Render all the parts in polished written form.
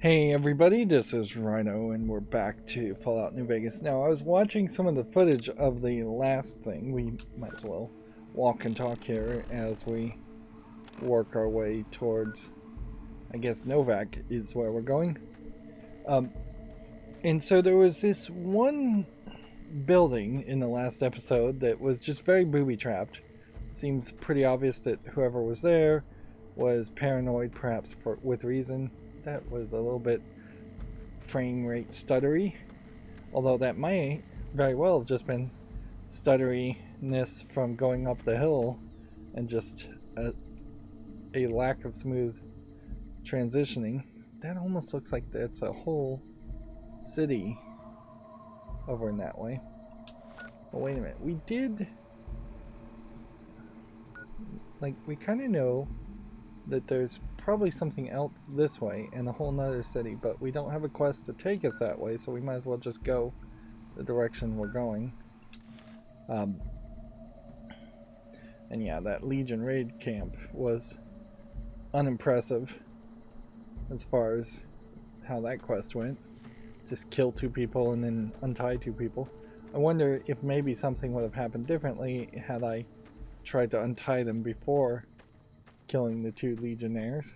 Hey everybody, this is Rydo and we're back to Fallout New Vegas. Now, I was watching some of the footage of the last thing. We might as well walk and talk here as we work our way towards, I guess, Novak is where we're going. And so there was this one building in the last episode that was just very booby-trapped. Seems pretty obvious that whoever was there was paranoid, perhaps with reason. That was a little bit frame rate stuttery, although that might very well have just been stutteriness from going up the hill and just a lack of smooth transitioning. That almost looks like that's a whole city over in that way. But wait a minute, we kind of know that there's probably something else this way and a whole nother city, but we don't have a quest to take us that way, so we might as well just go the direction we're going. And yeah, that Legion raid camp was unimpressive as far as how that quest went. Just kill 2 people and then untie 2 people. I wonder if maybe something would have happened differently had I tried to untie them before killing the 2 legionnaires.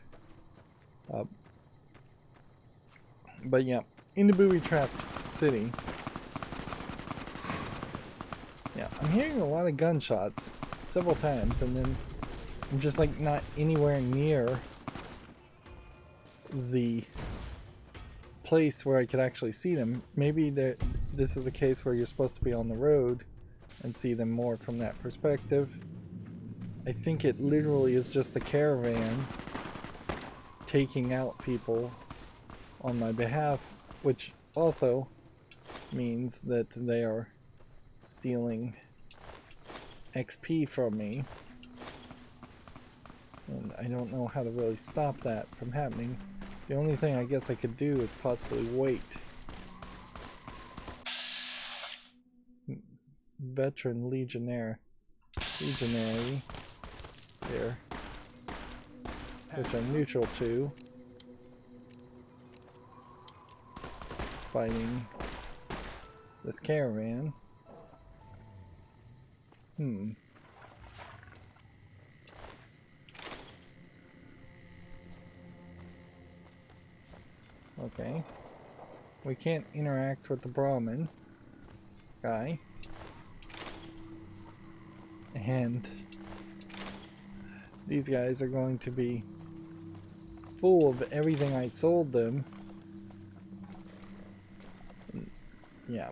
But yeah, in the booby-trapped city. Yeah, I'm hearing a lot of gunshots several times, and then I'm just like not anywhere near the place where I could actually see them. Maybe this is a case where you're supposed to be on the road and see them more from that perspective. I think it literally is just the caravan taking out people on my behalf, which also means that they are stealing XP from me. And I don't know how to really stop that from happening. The only thing I guess I could do is possibly wait. Veteran Legionnaire. Legionary. Here. Which I'm neutral to. Fighting this caravan. Okay. We can't interact with the Brahmin guy. And these guys are going to be full of everything I sold them. Yeah.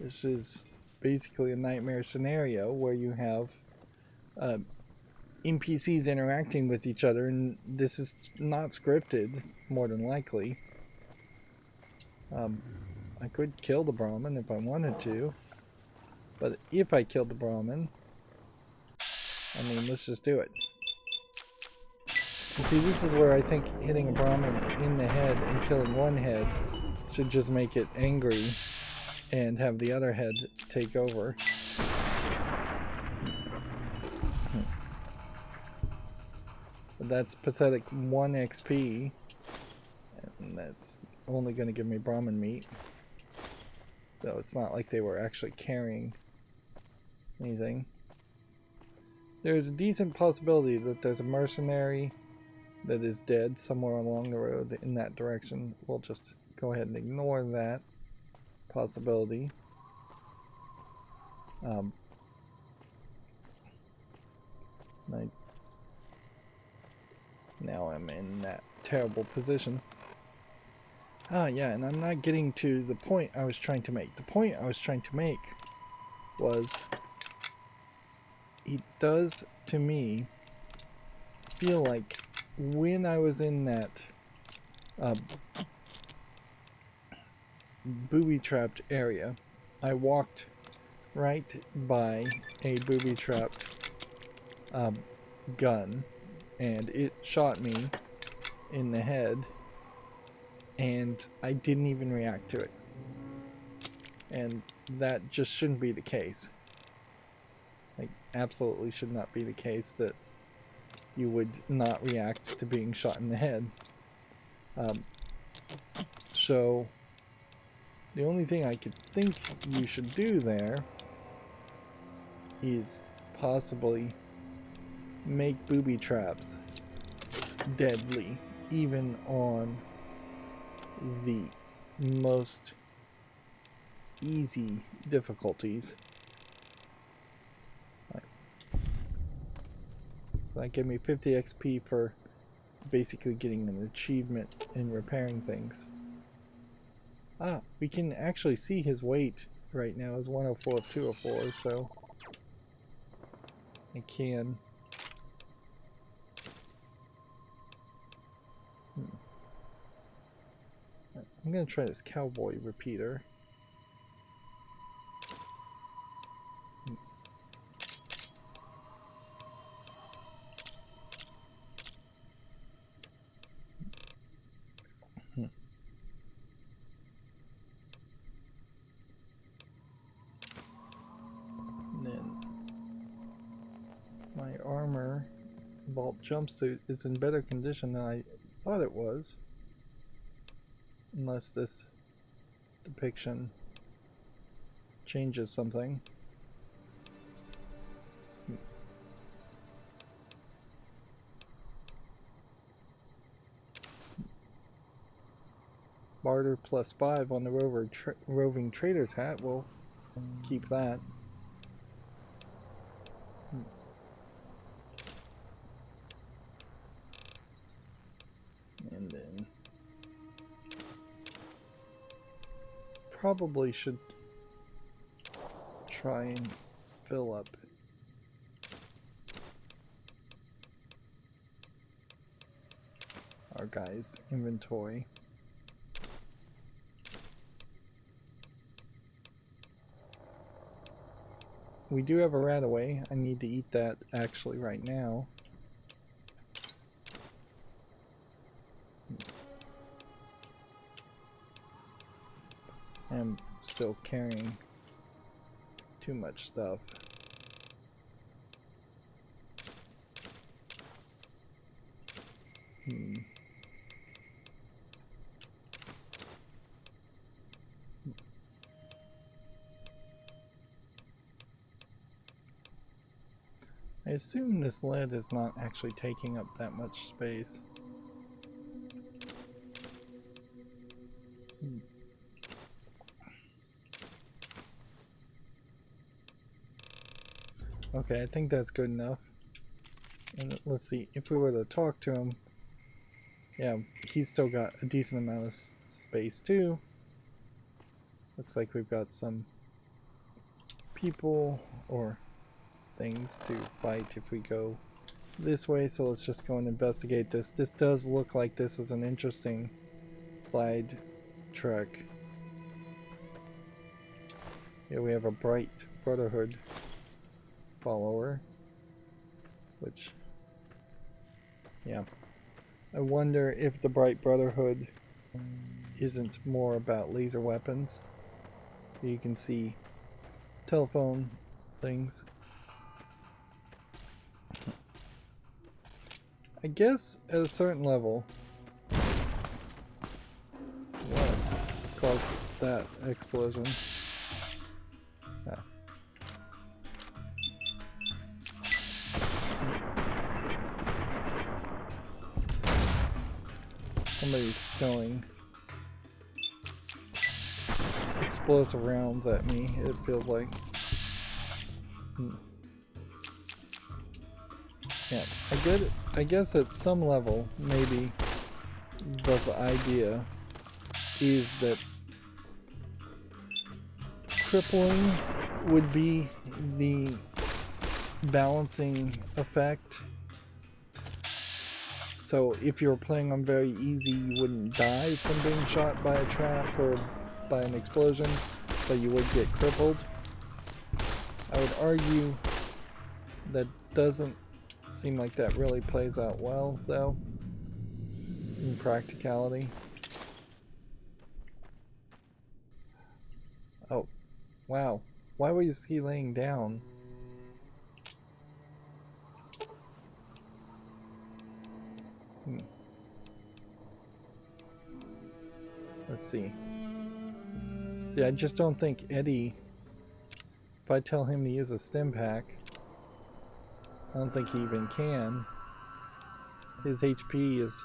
This is basically a nightmare scenario where you have NPCs interacting with each other, and this is not scripted, more than likely. I could kill the Brahmin if I wanted to, but if I killed the Brahmin, I mean, let's just do it. You see, this is where I think hitting a Brahmin in the head and killing one head should just make it angry and have the other head take over. But that's pathetic 1 XP, and that's only going to give me Brahmin meat. So it's not like they were actually carrying anything. There's a decent possibility that there's a mercenary that is dead somewhere along the road in that direction. We'll just go ahead and ignore that possibility. Now I'm in that terrible position. Yeah, and I'm not getting to the point I was trying to make. The point I was trying to make was, it does to me feel like when I was in that booby-trapped area, I walked right by a booby-trapped gun, and it shot me in the head, and I didn't even react to it. And that just shouldn't be the case. Like, absolutely should not be the case that you would not react to being shot in the head. So the only thing I could think you should do there is possibly make booby traps deadly, even on the most easy difficulties. Right. So that gave me 50 XP for basically getting an achievement in repairing things. Ah, we can actually see his weight right now is 104 of 204, so I can. I'm gonna try this cowboy repeater. And then my armor vault jumpsuit is in better condition than I thought it was. Unless this depiction changes something. Barter +5 on the roving trader's hat. We'll keep that. And then probably should try and fill up our guy's inventory. We do have a rat away. I need to eat that actually right now. I'm still carrying too much stuff. I assume this lead is not actually taking up that much space. Okay, I think that's good enough. And let's see, if we were to talk to him, yeah, he's still got a decent amount of space too. Looks like we've got some people or things to fight if we go this way, so let's just go and investigate this. This does look like this is an interesting side trek. Here we have a Bright Brotherhood follower, which, yeah, I wonder if the Bright Brotherhood isn't more about laser weapons. You can see telephone things. I guess at a certain level, what caused that explosion? Ah. Somebody's throwing explosive rounds at me, it feels like. Yeah, I guess at some level, maybe the idea is that crippling would be the balancing effect. So if you're playing on very easy, you wouldn't die from being shot by a trap or by an explosion, but you would get crippled. I would argue that doesn't seem like that really plays out well, though, in practicality. Oh, wow. Why was he laying down? Let's see. See, I just don't think Eddie, if I tell him to use a stim pack, I don't think he even can. His HP is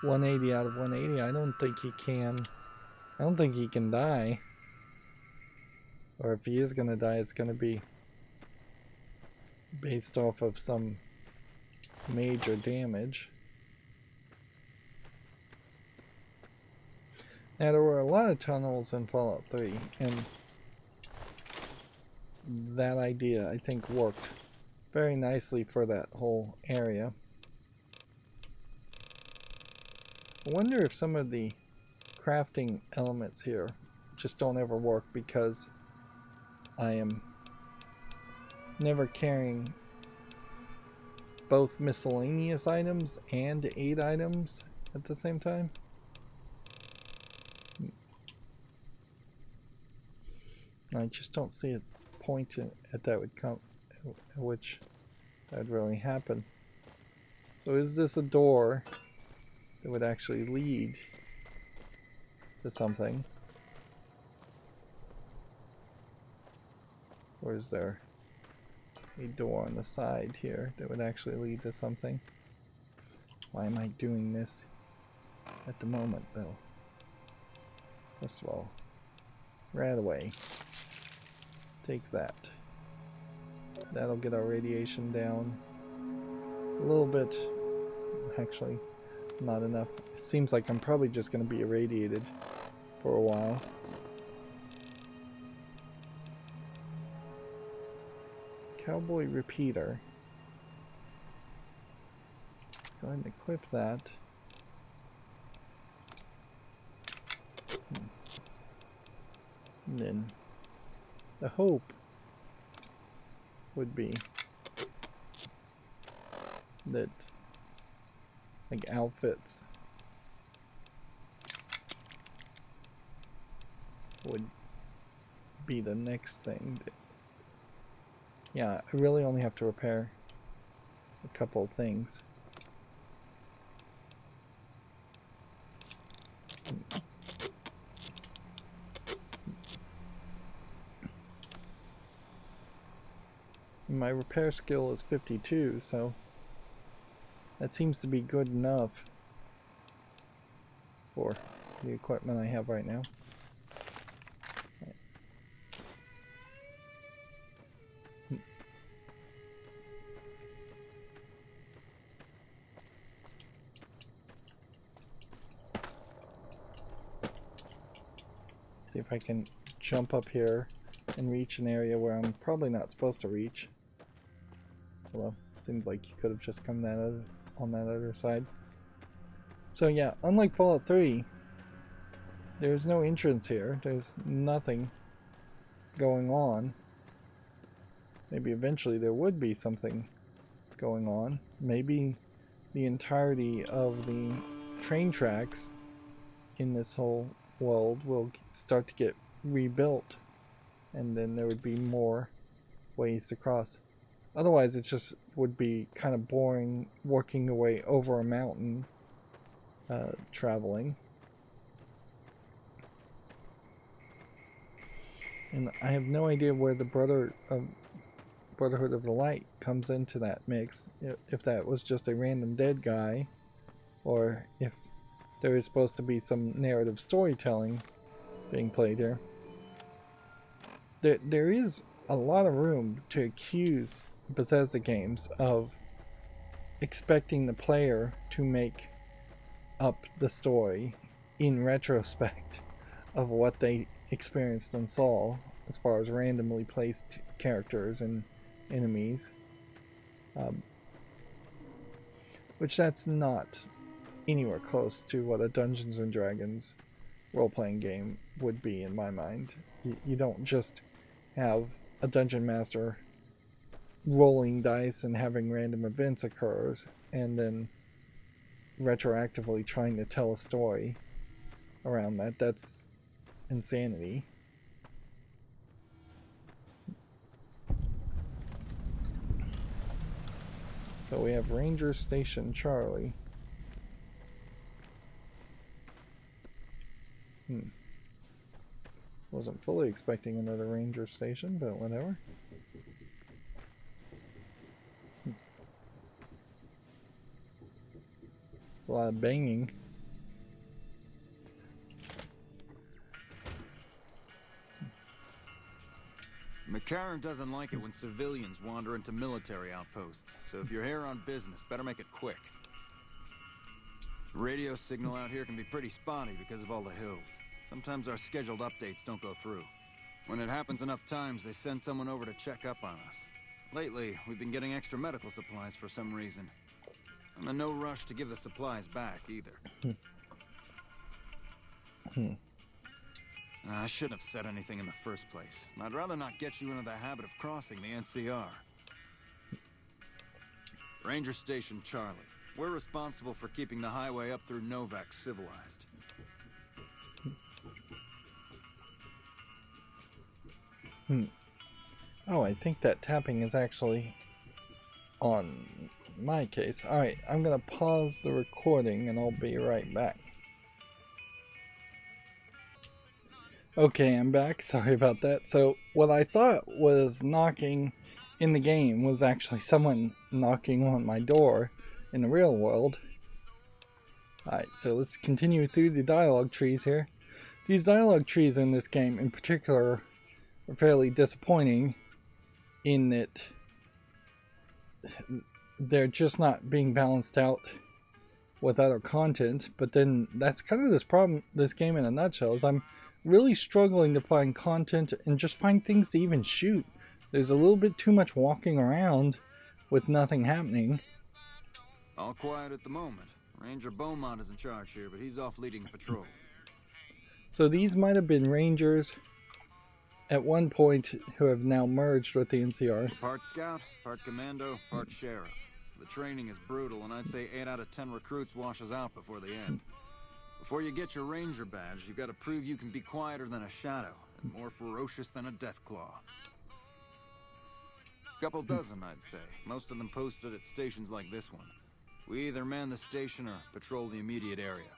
180 out of 180. I don't think he can. I don't think he can die. Or if he is going to die, it's going to be based off of some major damage. Now, there were a lot of tunnels in Fallout 3, and that idea, I think, worked very nicely for that whole area. I wonder if some of the crafting elements here just don't ever work because I am never carrying both miscellaneous items and aid items at the same time. I just don't see a point at that would come, at which that would really happen. So is this a door that would actually lead to something? Or is there a door on the side here that would actually lead to something? Why am I doing this at the moment, though? First of all, right away. Take that. That'll get our radiation down a little bit. Actually, not enough. It seems like I'm probably just going to be irradiated for a while. Cowboy repeater. Let's go ahead and equip that. And then the hope would be that like outfits would be the next thing. Yeah, I really only have to repair a couple of things. My repair skill is 52, so that seems to be good enough for the equipment I have right now. See if I can jump up here and reach an area where I'm probably not supposed to reach. Well, seems like you could have just come on that other side. So yeah, unlike Fallout 3, there's no entrance here. There's nothing going on. Maybe eventually there would be something going on. Maybe the entirety of the train tracks in this whole world will start to get rebuilt, and then there would be more ways to cross. Otherwise, it just would be kind of boring working your way over a mountain, traveling. And I have no idea where the Brotherhood of the Light comes into that mix. If that was just a random dead guy, or if there is supposed to be some narrative storytelling being played here. There is a lot of room to accuse Bethesda games of expecting the player to make up the story in retrospect of what they experienced and saw as far as randomly placed characters and enemies, which that's not anywhere close to what a Dungeons and Dragons role-playing game would be in my mind. You don't just have a dungeon master rolling dice and having random events occur and then retroactively trying to tell a story around that. That's insanity. So we have Ranger Station Charlie. Wasn't fully expecting another ranger station, but whatever. It's a lot of banging. McCarran doesn't like it when civilians wander into military outposts, so if you're here on business, better make it quick. Radio signal out here can be pretty spotty because of all the hills. Sometimes our scheduled updates don't go through. When it happens enough times, they send someone over to check up on us. Lately, we've been getting extra medical supplies for some reason. I'm in no rush to give the supplies back, either. I shouldn't have said anything in the first place. I'd rather not get you into the habit of crossing the NCR. Ranger Station Charlie. We're responsible for keeping the highway up through Novak civilized. Oh, I think that tapping is actually on my case. Alright, I'm gonna pause the recording and I'll be right back. Okay, I'm back. Sorry about that. So, what I thought was knocking in the game was actually someone knocking on my door in the real world. Alright, so let's continue through the dialogue trees here. These dialogue trees in this game in particular are fairly disappointing in that they're just not being balanced out with other content. But then that's kind of this game in a nutshell, is I'm really struggling to find content and just find things to even shoot. There's a little bit too much walking around with nothing happening. All quiet at the moment. Ranger Beaumont is in charge here, but he's off leading a patrol. So these might have been rangers at one point who have now merged with the NCRs. Part scout, part commando, part sheriff. The training is brutal, and I'd say 8 out of 10 recruits washes out before the end. Before you get your ranger badge, you've got to prove you can be quieter than a shadow and more ferocious than a deathclaw. Couple dozen, I'd say. Most of them posted at stations like this one. We either man the station or patrol the immediate area.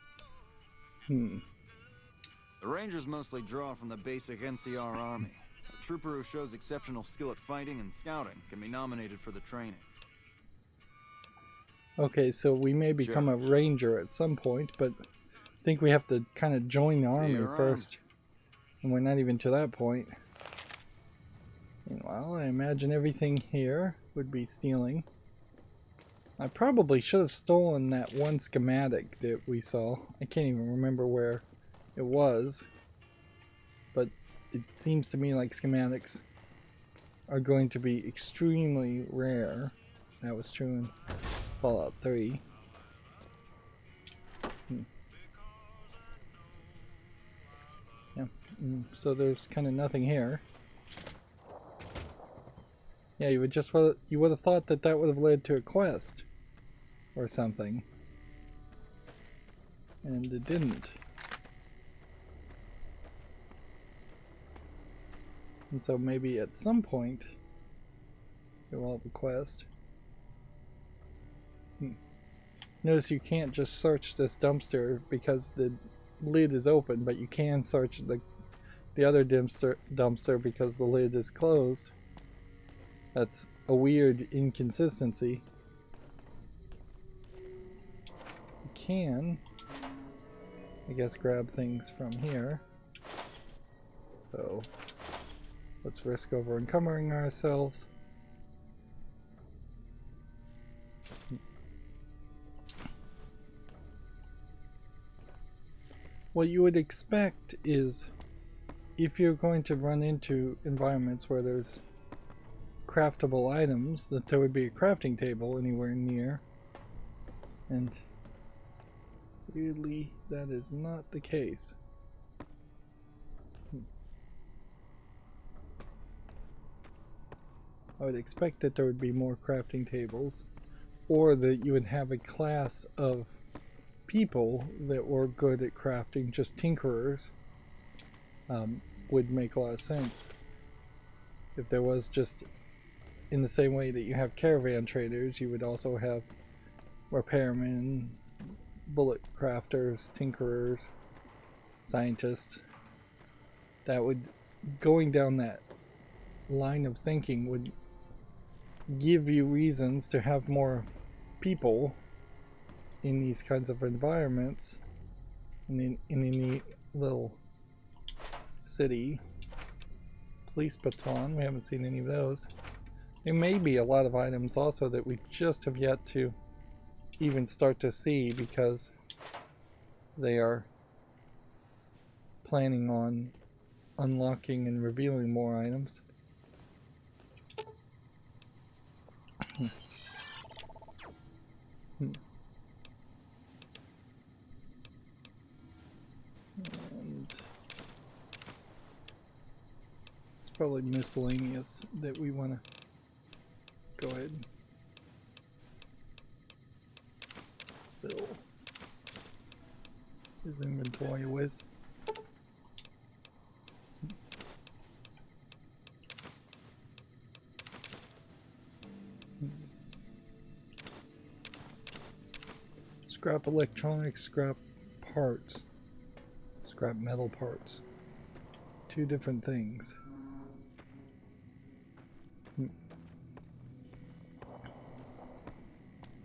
The Rangers mostly draw from the basic NCR army. A trooper who shows exceptional skill at fighting and scouting can be nominated for the training. Okay, so we may become a ranger at some point, but I think we have to kind of join the army first. And we're not even to that point. Meanwhile, I imagine everything here would be stealing. I probably should have stolen that one schematic that we saw. I can't even remember where it was. But it seems to me like schematics are going to be extremely rare. That was true in Fallout 3. Yeah. So there's kind of nothing here. Yeah, you would have thought that would have led to a quest or something, and it didn't. And so maybe at some point it will have a quest. Notice you can't just search this dumpster because the lid is open, but you can search the other dumpster because the lid is closed. That's a weird inconsistency. You can, I guess, grab things from here. So let's risk over encumbering ourselves. What you would expect is, if you're going to run into environments where there's craftable items, that there would be a crafting table anywhere near. And weirdly, that is not the case. I would expect that there would be more crafting tables, or that you would have a class of people that were good at crafting, just tinkerers. Would make a lot of sense if there was just, in the same way that you have caravan traders, you would also have repairmen, bullet crafters, tinkerers, scientist, that would, going down that line of thinking would give you reasons to have more people in these kinds of environments, in any little city. Police baton, we haven't seen any of those. There may be a lot of items also that we just have yet to even start to see, because they are planning on unlocking and revealing more items. And it's probably miscellaneous that we want to go ahead and fill his inventory with. Scrap electronics, scrap parts, scrap metal parts. Two different things.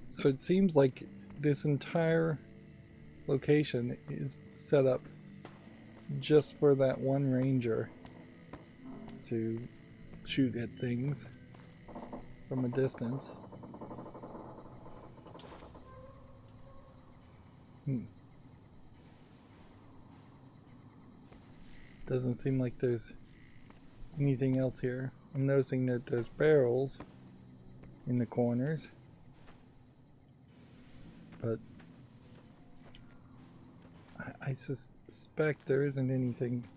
So it seems like this entire location is set up just for that one ranger to shoot at things from a distance. Doesn't seem like there's anything else here. I'm noticing that there's barrels in the corners, but I suspect there isn't anything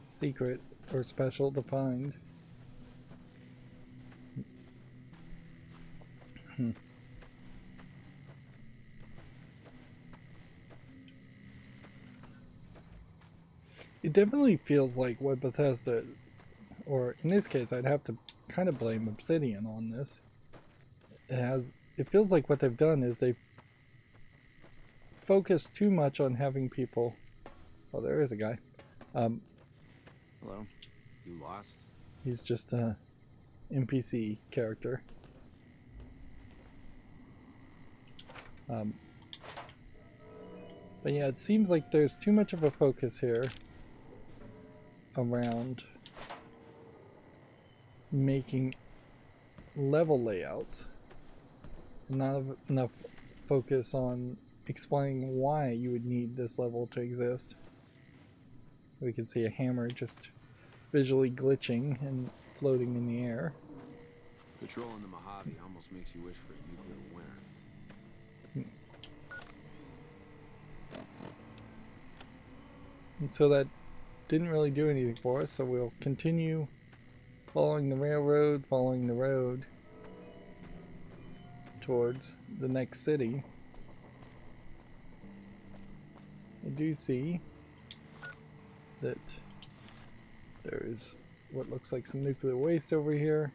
secret or special to find. It definitely feels like what Bethesda, or in this case I'd have to kind of blame Obsidian on this. It feels like what they've done is they've focused too much on having people. Oh, there is a guy. Hello? You lost? He's just a NPC character. But yeah, it seems like there's too much of a focus here around making level layouts, not enough focus on explaining why you would need this level to exist. We can see a hammer just visually glitching and floating in the air. Patrolling the Mojave almost makes you wish for a nuclear winter. And so that didn't really do anything for us, so we'll continue following the railroad, following the road towards the next city. I do see that there is what looks like some nuclear waste over here,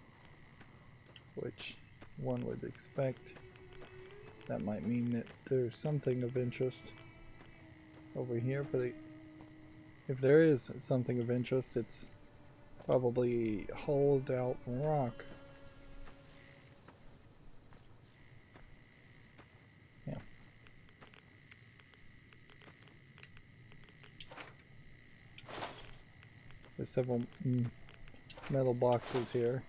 which one would expect. That might mean that there's something of interest over here, but if there is something of interest, it's probably hollowed out rock. Yeah. There's several metal boxes here.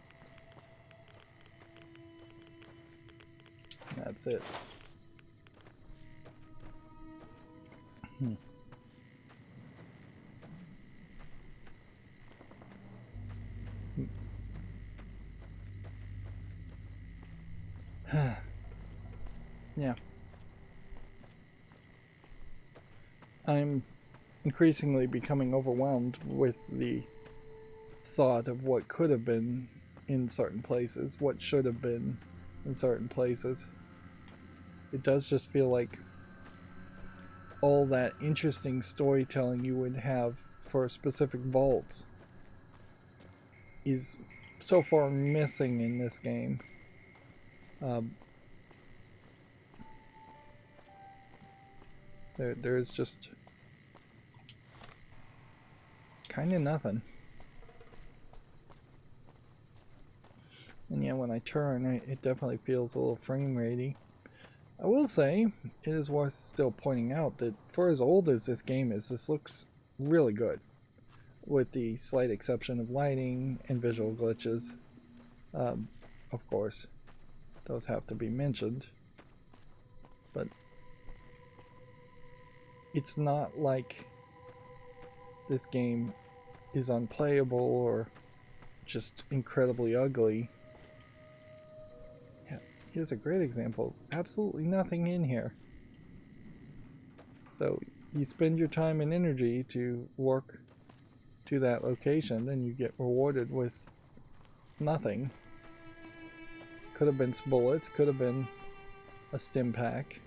That's it. Yeah. I'm increasingly becoming overwhelmed with the thought of what could have been in certain places, what should have been in certain places. It does just feel like all that interesting storytelling you would have for specific vaults is so far missing in this game. There's just kind of nothing. And yeah, when I turn, it definitely feels a little frame ratey. I will say, it is worth still pointing out that for as old as this game is, this looks really good. With the slight exception of lighting and visual glitches. Of course, those have to be mentioned. But it's not like this game is unplayable or just incredibly ugly. Yeah, here's a great example. Absolutely nothing in here. So you spend your time and energy to work to that location, then you get rewarded with nothing. Could have been some bullets, could have been a stim pack.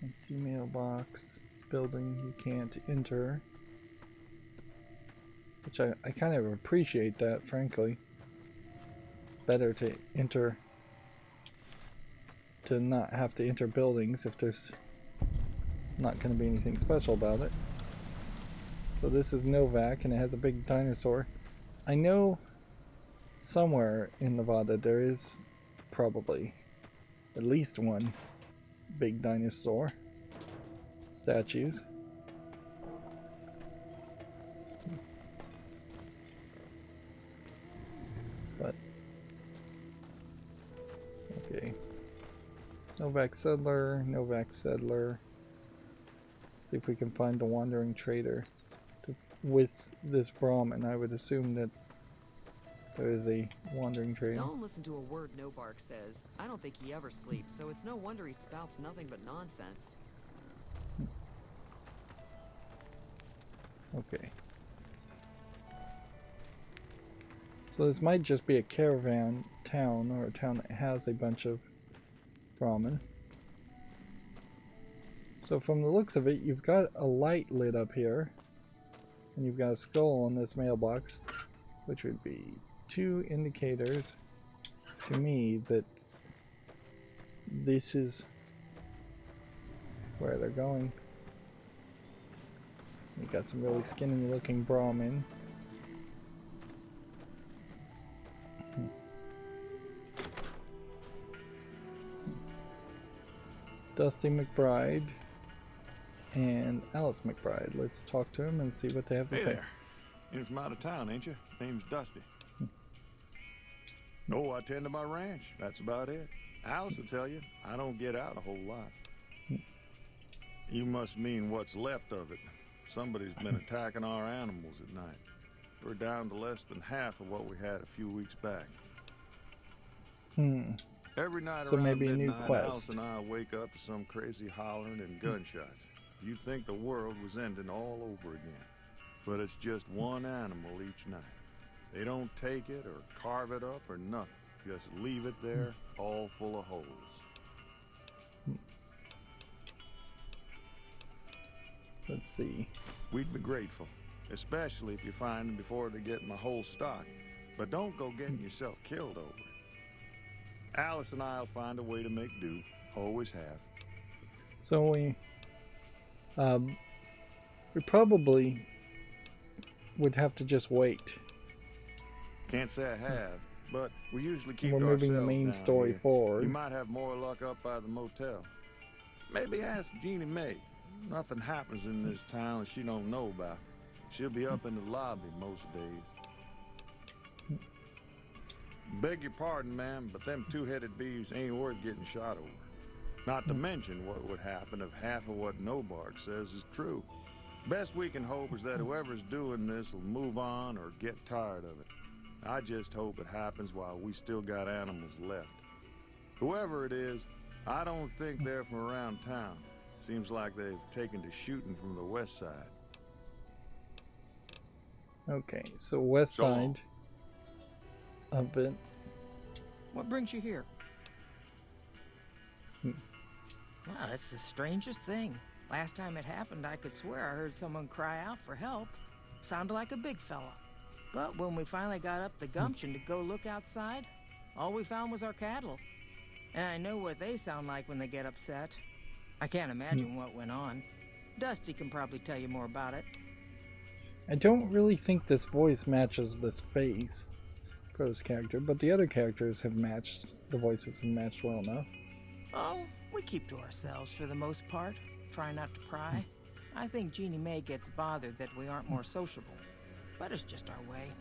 Empty mailbox, building you can't enter. Which I kind of appreciate that, frankly. Better to enter, to not have to enter buildings if there's not going to be anything special about it. So this is Novak, and it has a big dinosaur. I know somewhere in Nevada there is probably at least one big dinosaur statues. But okay. Novak settler, Novak settler. See if we can find the wandering trader with this Brahmin. I would assume that there is a wandering trader. Don't listen to a word Nobark says. I don't think he ever sleeps, so it's no wonder he spouts nothing but nonsense. Okay. So this might just be a caravan town, or a town that has a bunch of Brahmin. So from the looks of it, you've got a light lit up here, and you've got a skull on this mailbox, which would be two indicators to me that this is where they're going. You got some really skinny looking Brahmin. Dusty McBride and Alice McBride. Let's talk to him and see what they have to say. There. You're from out of town, ain't you? Name's Dusty. Oh, I tend to my ranch. That's about it. Alice will tell you, I don't get out a whole lot. You must mean what's left of it. Somebody's been attacking our animals at night. We're down to less than half of what we had a few weeks back. Every night So around maybe a new midnight, quest. Alice and I wake up to some crazy hollering and gunshots. You'd think the world was ending all over again. But it's just one animal each night. They don't take it or carve it up or nothing. Just leave it there, all full of holes. Let's see. We'd be grateful, especially if you find them before they get my whole stock. But don't go getting yourself killed over it. Alice and I'll find a way to make do. Always have. So we probably would have to just wait. Can't say I have, but we usually keep We're to moving the ourselves main down story here. forward. You might have more luck up by the motel. Maybe ask Jeannie Mae. Nothing happens in this town she don't know about. She'll be up in the lobby most days. Beg your pardon, ma'am, but them two-headed beeves ain't worth getting shot over. Not to mention what would happen if half of what Nobark says is true. Best we can hope is that whoever's doing this will move on or get tired of it. I just hope it happens while we still got animals left. Whoever it is, I don't think they're from around town. Seems like they've taken to shooting from the west side. Okay, so west So long. side of it. What brings you here? Hmm. Wow, that's the strangest thing. Last time it happened, I could swear I heard someone cry out for help. Sounded like a big fella. But when we finally got up the gumption to go look outside, all we found was our cattle. And I know what they sound like when they get upset. I can't imagine what went on. Dusty can probably tell you more about it. I don't really think this voice matches this face for this character, but the other characters have matched, the voices have matched well enough. Oh, we keep to ourselves for the most part. Try not to pry. I think Jeannie Mae gets bothered that we aren't more sociable. But it's just our way.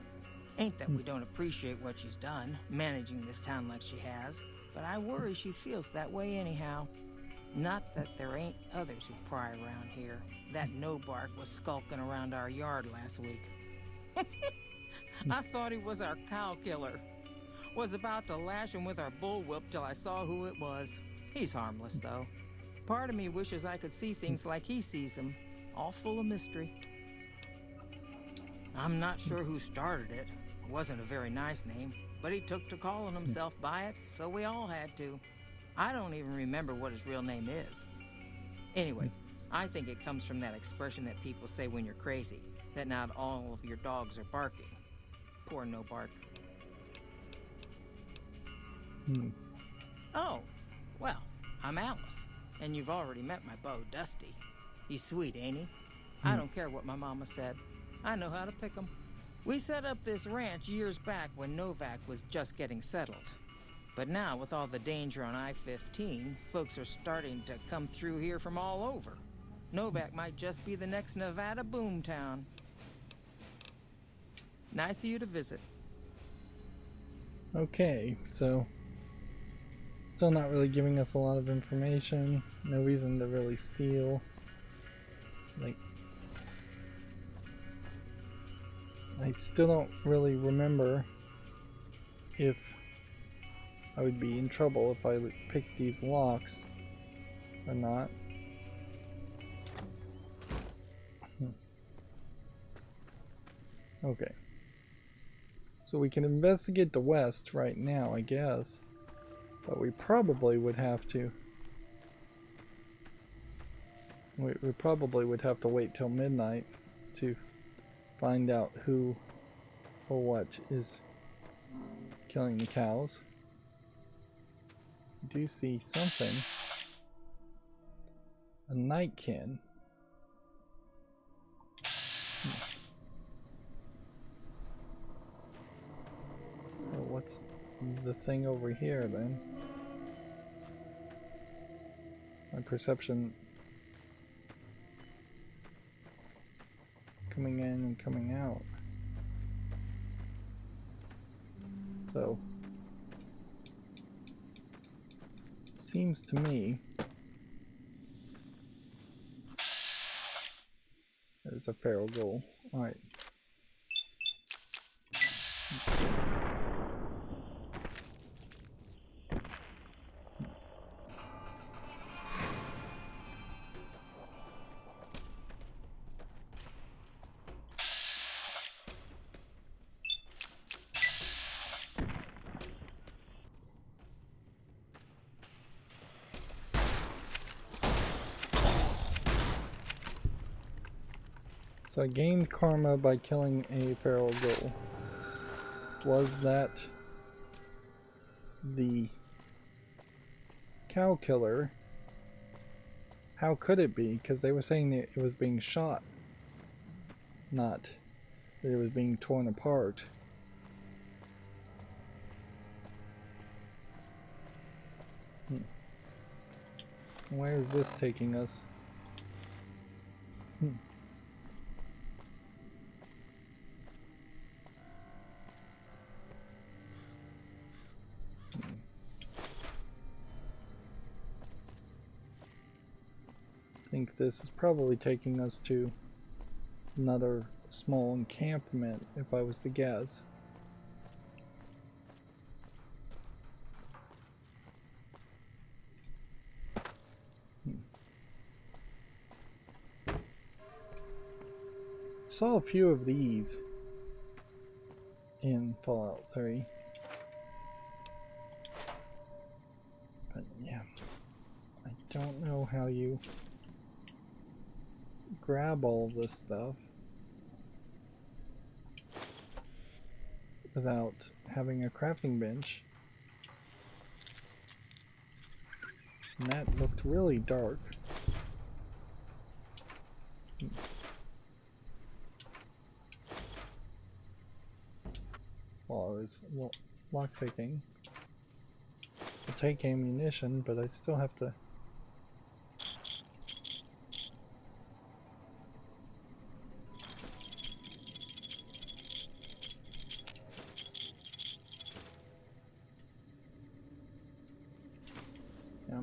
Ain't that we don't appreciate what she's done, managing this town like she has, but I worry she feels that way anyhow. Not that there ain't others who pry around here. That no-bark was skulking around our yard last week. I thought he was our cow killer. Was about to lash him with our bullwhip till I saw who it was. He's harmless, though. Part of me wishes I could see things like he sees them, all full of mystery. I'm not sure who started it. Wasn't a very nice name, but he took to calling himself by it, so we all had to. I don't even remember what his real name is. Anyway, I think it comes from that expression that people say when you're crazy, that not all of your dogs are barking. Poor no bark. Oh, well, I'm Alice, and you've already met my beau, Dusty. He's sweet, ain't he? I don't care what my mama said. I know how to pick 'em. We set up this ranch years back when Novak was just getting settled. But now, with all the danger on I-15, folks are starting to come through here from all over. Novak might just be the next Nevada boomtown. Nice of you to visit. Okay, so still not really giving us a lot of information. No reason to really steal. Like, I still don't really remember if I would be in trouble if I picked these locks or not. Okay. So we can investigate the west right now, I guess. But we probably would have to... We probably would have to wait till midnight to find out who or what is killing the cows. I do see something. A nightkin. Well, what's the thing over here then? My perception coming in and coming out. So it seems to me there's a feral ghoul. Alright. So I gained karma by killing a feral ghoul. Was that the cow killer? How could it be? Because they were saying that it was being shot, not that it was being torn apart. Where is this taking us? I think this is probably taking us to another small encampment, if I was to guess. Saw a few of these in Fallout 3. But yeah, I don't know how you grab all this stuff without having a crafting bench. And that looked really dark. While I was lockpicking. I'll take ammunition, but I still have to... Yeah.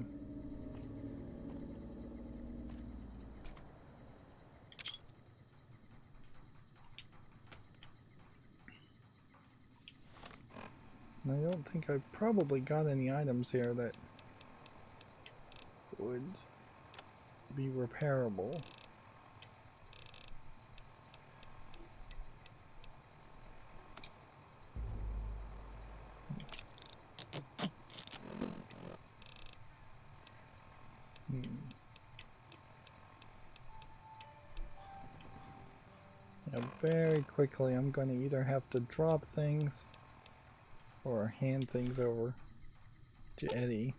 I don't think I've probably got any items here that would be repairable. Now, very quickly, I'm going to either have to drop things or hand things over to Eddie.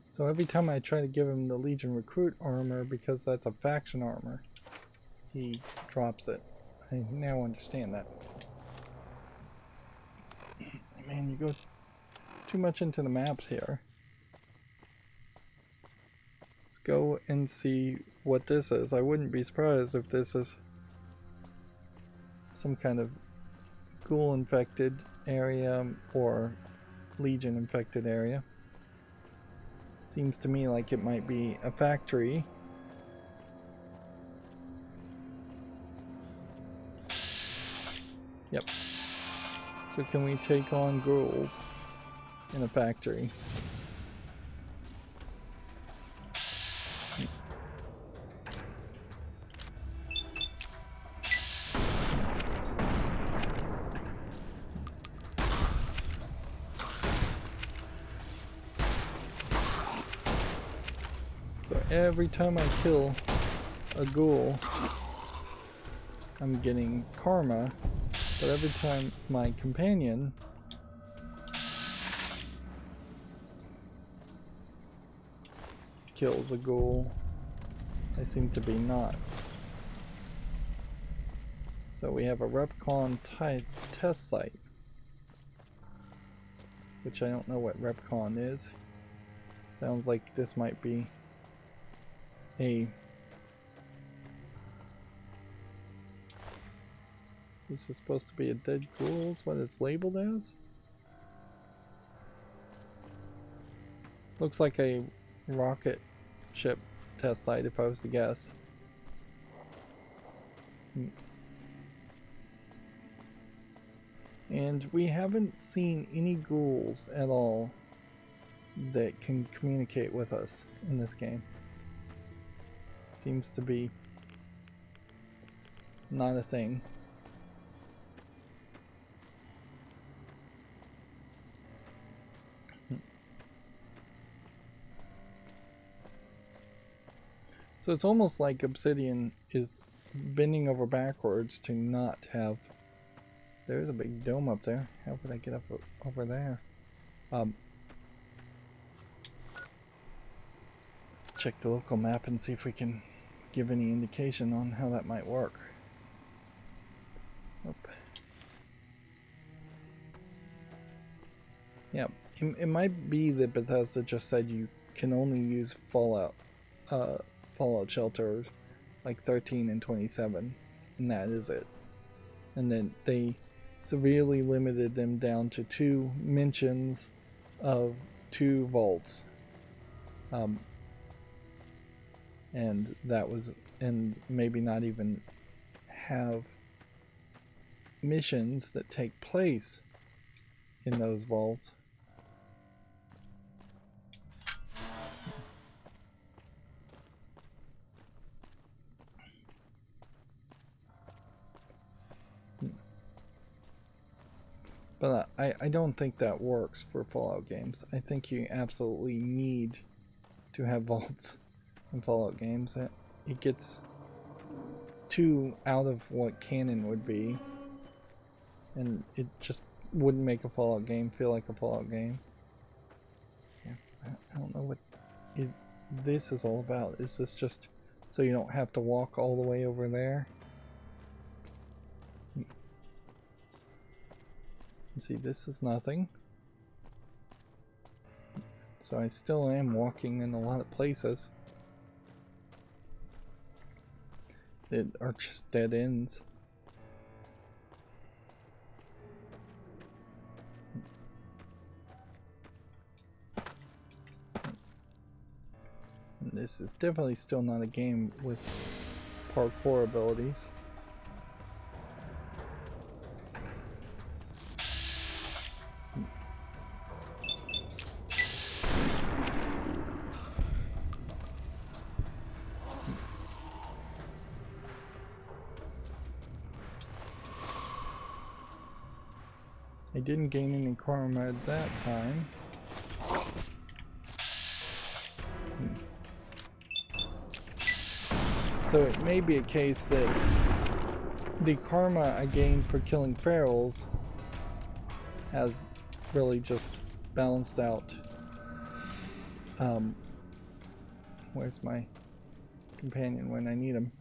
So every time I try to give him the Legion Recruit armor, because that's a faction armor, he drops it. I now understand that. Man, you go too much into the maps here. Let's go and see what this is. I wouldn't be surprised if this is some kind of ghoul infected area or Legion infected area. Seems to me like it might be a factory. Yep. So can we take on ghouls in a factory? So every time I kill a ghoul, I'm getting karma, but every time my companion kills a ghoul, I seem to be not. So we have a Repcon test site, which I don't know what Repcon is. Sounds like this might be a... This is supposed to be a dead ghoul, is what it's labeled as? Looks like a rocket ship test site, if I was to guess. And we haven't seen any ghouls at all that can communicate with us in this game. Seems to be not a thing. So it's almost like Obsidian is bending over backwards to not have... There's a big dome up there. How could I get up over there? Let's check the local map and see if we can give any indication on how that might work. Nope. Yeah, it might be that Bethesda just said you can only use Fallout shelters like 13 and 27, and that is it. And then they severely limited them down to 2 mentions of 2 vaults. And that was, and maybe not even have missions that take place in those vaults. But I don't think that works for Fallout games. I think you absolutely need to have vaults in Fallout games. It gets too out of what canon would be, and it just wouldn't make a Fallout game feel like a Fallout game. Yeah, I don't know what this is all about. Is this just so you don't have to walk all the way over there? See, this is nothing. So I still am walking in a lot of places that are just dead ends. And this is definitely still not a game with parkour abilities. I didn't gain any karma at that time. So it may be a case that the karma I gained for killing ferals has really just balanced out. Where's my companion when I need him?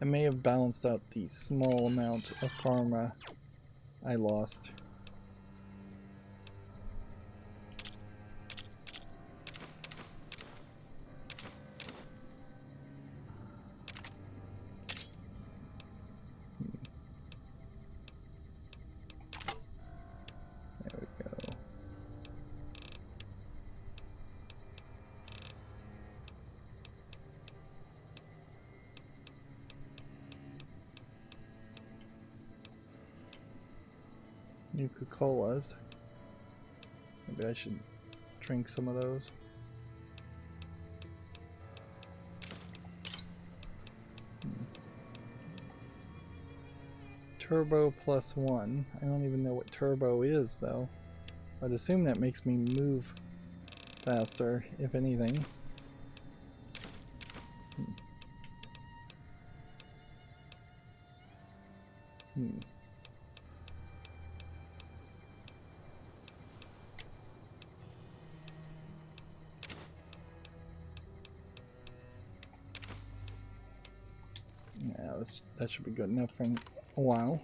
I may have balanced out the small amount of karma I lost. There we go. Nuka-Colas. Maybe I should drink some of those. Turbo +1. I don't even know what turbo is though. I'd assume that makes me move faster, if anything. Yeah, that should be good enough for a while.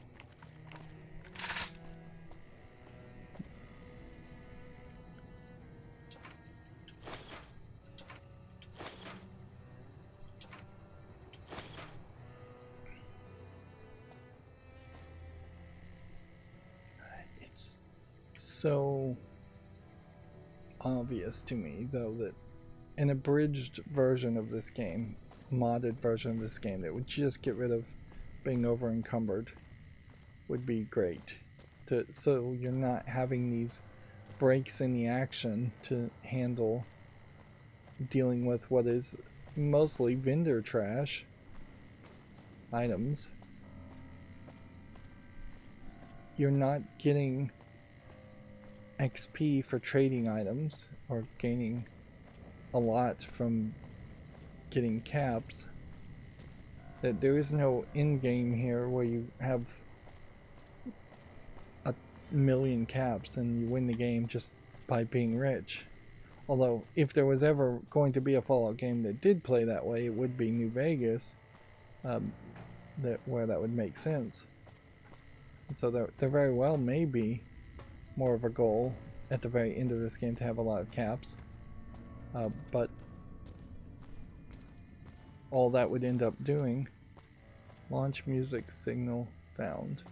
It's so obvious to me, though, that an abridged version of this game, modded version of this game that would just get rid of being over encumbered would be great. So you're not having these breaks in the action to handle dealing with what is mostly vendor trash items. You're not getting XP for trading items or gaining a lot from getting caps. That there is no end game here where you have a million caps and you win the game just by being rich. Although if there was ever going to be a Fallout game that did play that way, it would be New Vegas, where that would make sense. And so there very well may be more of a goal at the very end of this game to have a lot of caps. But all that would end up doing, launch music signal found.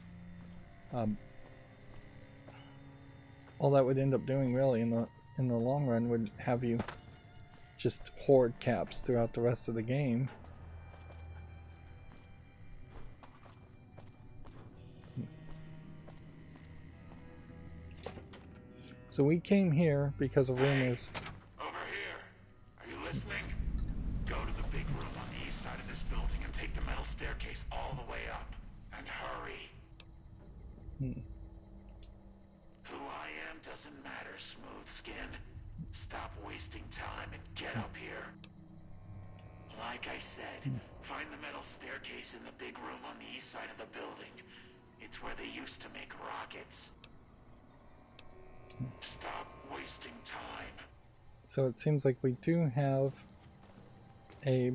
All that would end up doing really in the long run would have you just hoard caps throughout the rest of the game. So we came here because of rumors. Over here. Are you listening? Go to the big room on the east side of this building and take the metal staircase all the way up. And hurry. Who I am doesn't matter, smooth skin. Stop wasting time and get up here. Like I said, find the metal staircase in the big room on the east side of the building. It's where they used to make rockets. Stop wasting time. So it seems like we do have a...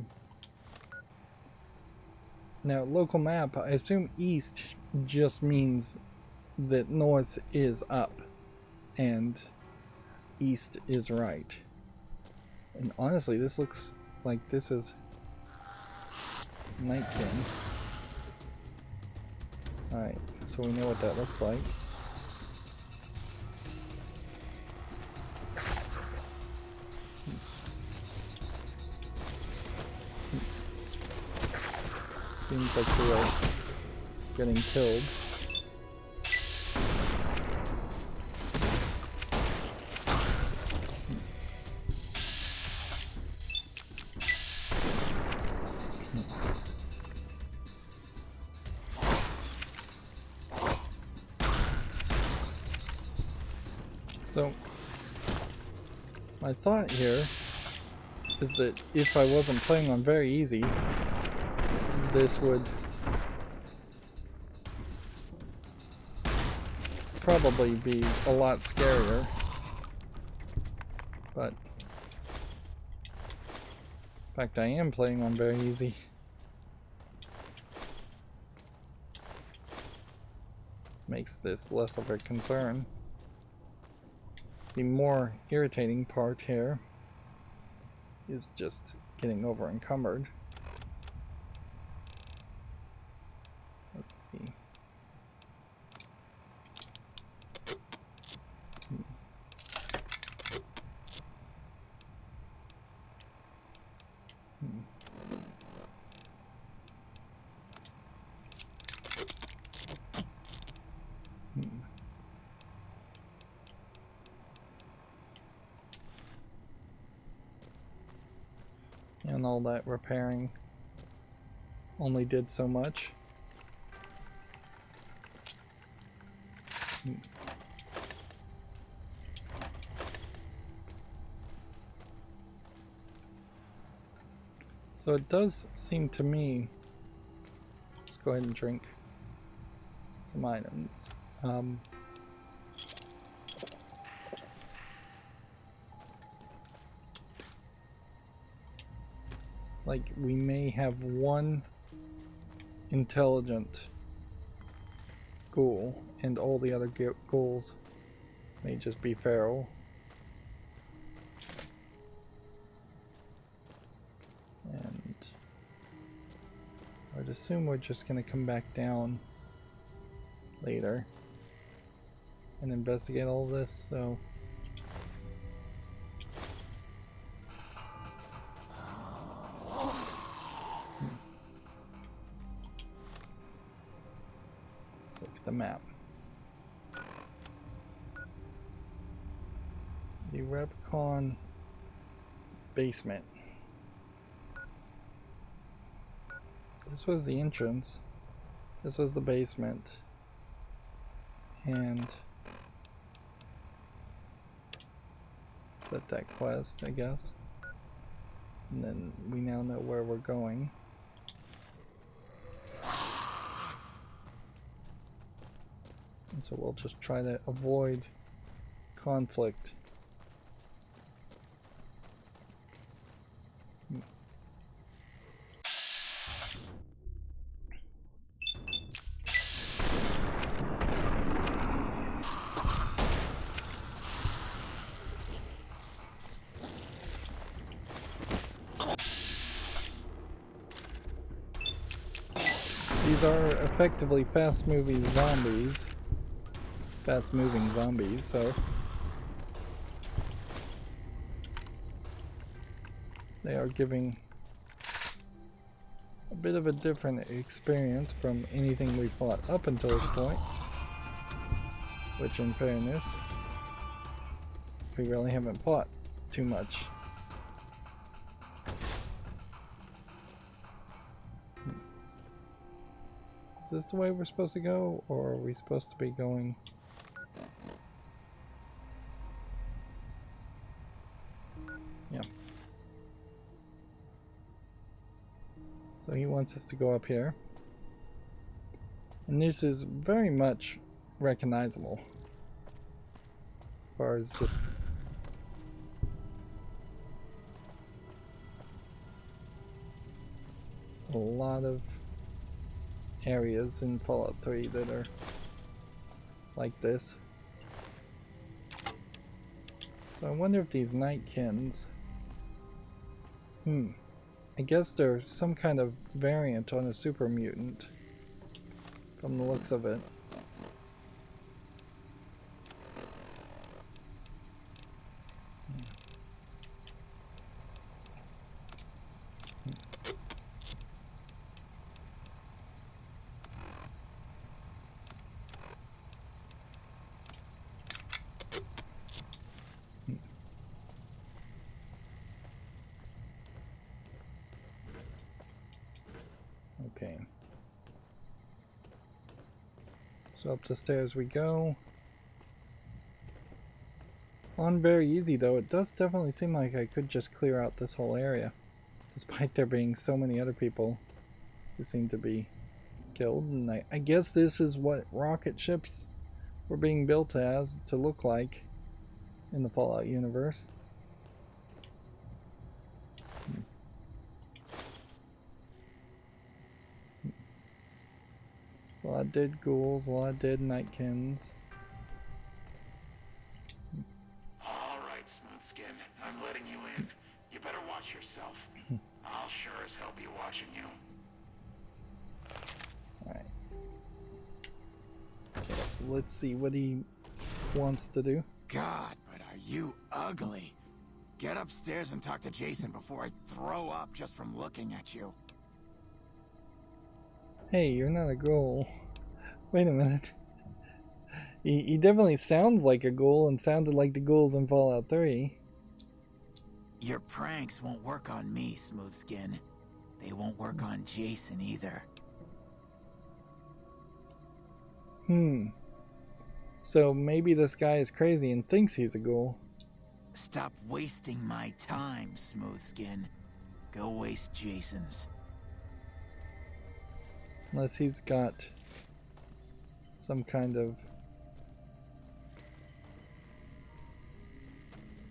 Now, local map, I assume east just means that north is up and east is right. And honestly, this looks like this is Nightkin. Alright, so we know what that looks like. Seems like we are getting killed. So, my thought here is that if I wasn't playing on very easy, this would probably be a lot scarier, but in fact I am playing on very easy. Makes this less of a concern. The more irritating part here is just getting over encumbered. Let's see. And all that repairing only did so much. So it does seem to me, let's go ahead and drink some items. Like we may have one intelligent ghoul and all the other ghouls may just be feral. And I'd assume we're just going to come back down later and investigate all this, so let's look at the map. The Repcon basement. This was the entrance. This was the basement. And set that quest, I guess. And then we now know where we're going. And so we'll just try to avoid conflict. These are effectively fast-moving zombies. Fast-moving zombies, so they are giving a bit of a different experience from anything we fought up until this point. Which, in fairness, we really haven't fought too much. Is this the way we're supposed to go, or are we supposed to be going Yeah. So he wants us to go up here. And this is very much recognizable. As far as just... a lot of areas in Fallout 3 that are like this. So I wonder if these Nightkins... I guess they're some kind of variant on a super mutant, from the looks of it. Okay. So up the stairs we go. On very easy though, it does definitely seem like I could just clear out this whole area. Despite there being so many other people who seem to be killed. And I guess this is what rocket ships were being built as, to look like in the Fallout universe. A lot of dead ghouls, a lot of dead Nightkins. Alright, Smoothskin. I'm letting you in. You better watch yourself. I'll sure as hell be watching you. Alright. So let's see what he wants to do. God, but are you ugly. Get upstairs and talk to Jason before I throw up just from looking at you. Hey, you're not a ghoul. Wait a minute. He definitely sounds like a ghoul and sounded like the ghouls in Fallout 3. Your pranks won't work on me, Smoothskin. They won't work on Jason either. So maybe this guy is crazy and thinks he's a ghoul. Stop wasting my time, Smoothskin. Go waste Jason's. Unless he's got some kind of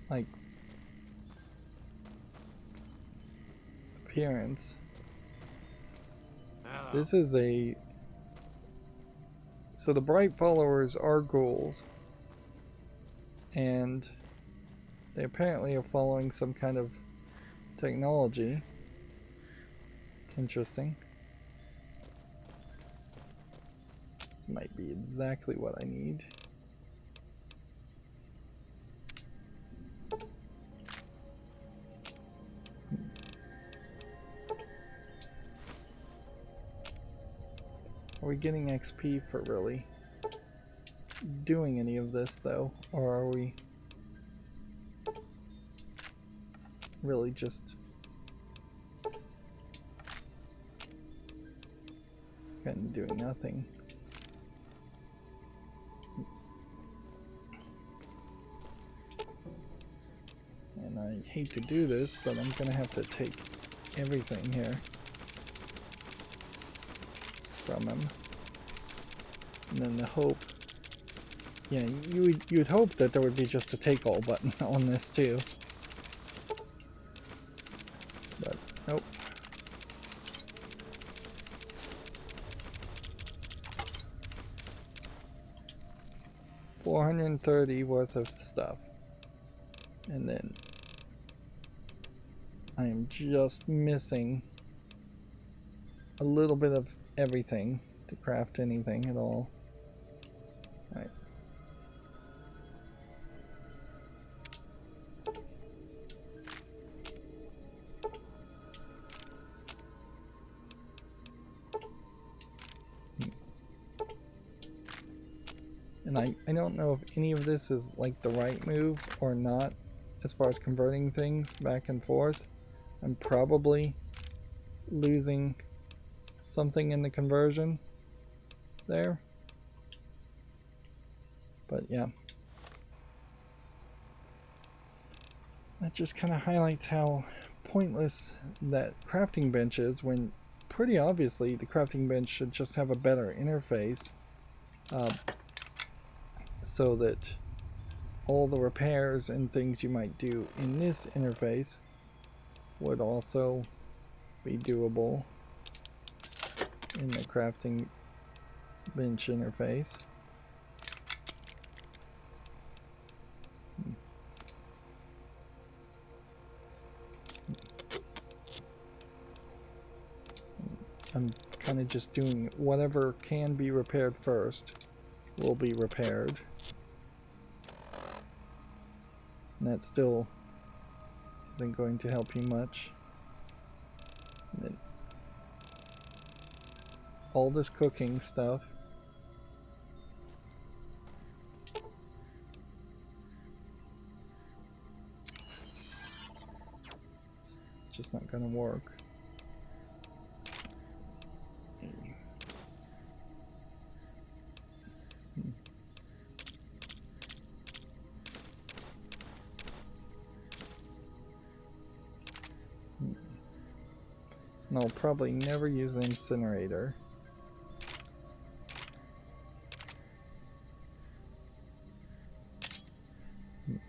like appearance. This is a... So the Bright followers are ghouls. And they apparently are following some kind of technology. Interesting. This might be exactly what I need. Are we getting XP for really doing any of this though? Or are we really just kind of doing nothing? And I hate to do this, but I'm gonna have to take everything here from him. And then the hope, yeah, you'd hope that there would be just a take all button on this too. But nope. $430 worth of stuff. And then I am just missing a little bit of everything to craft anything at all. Alright. And I don't know if any of this is like the right move or not as far as converting things back and forth. I'm probably losing something in the conversion there. But yeah. That just kind of highlights how pointless that crafting bench is, when pretty obviously the crafting bench should just have a better interface, so that all the repairs and things you might do in this interface would also be doable in the crafting bench interface. I'm kind of just doing whatever can be repaired first will be repaired. And that still isn't going to help you much. And then all this cooking stuff. It's just not going to work. And I'll probably never use an incinerator. And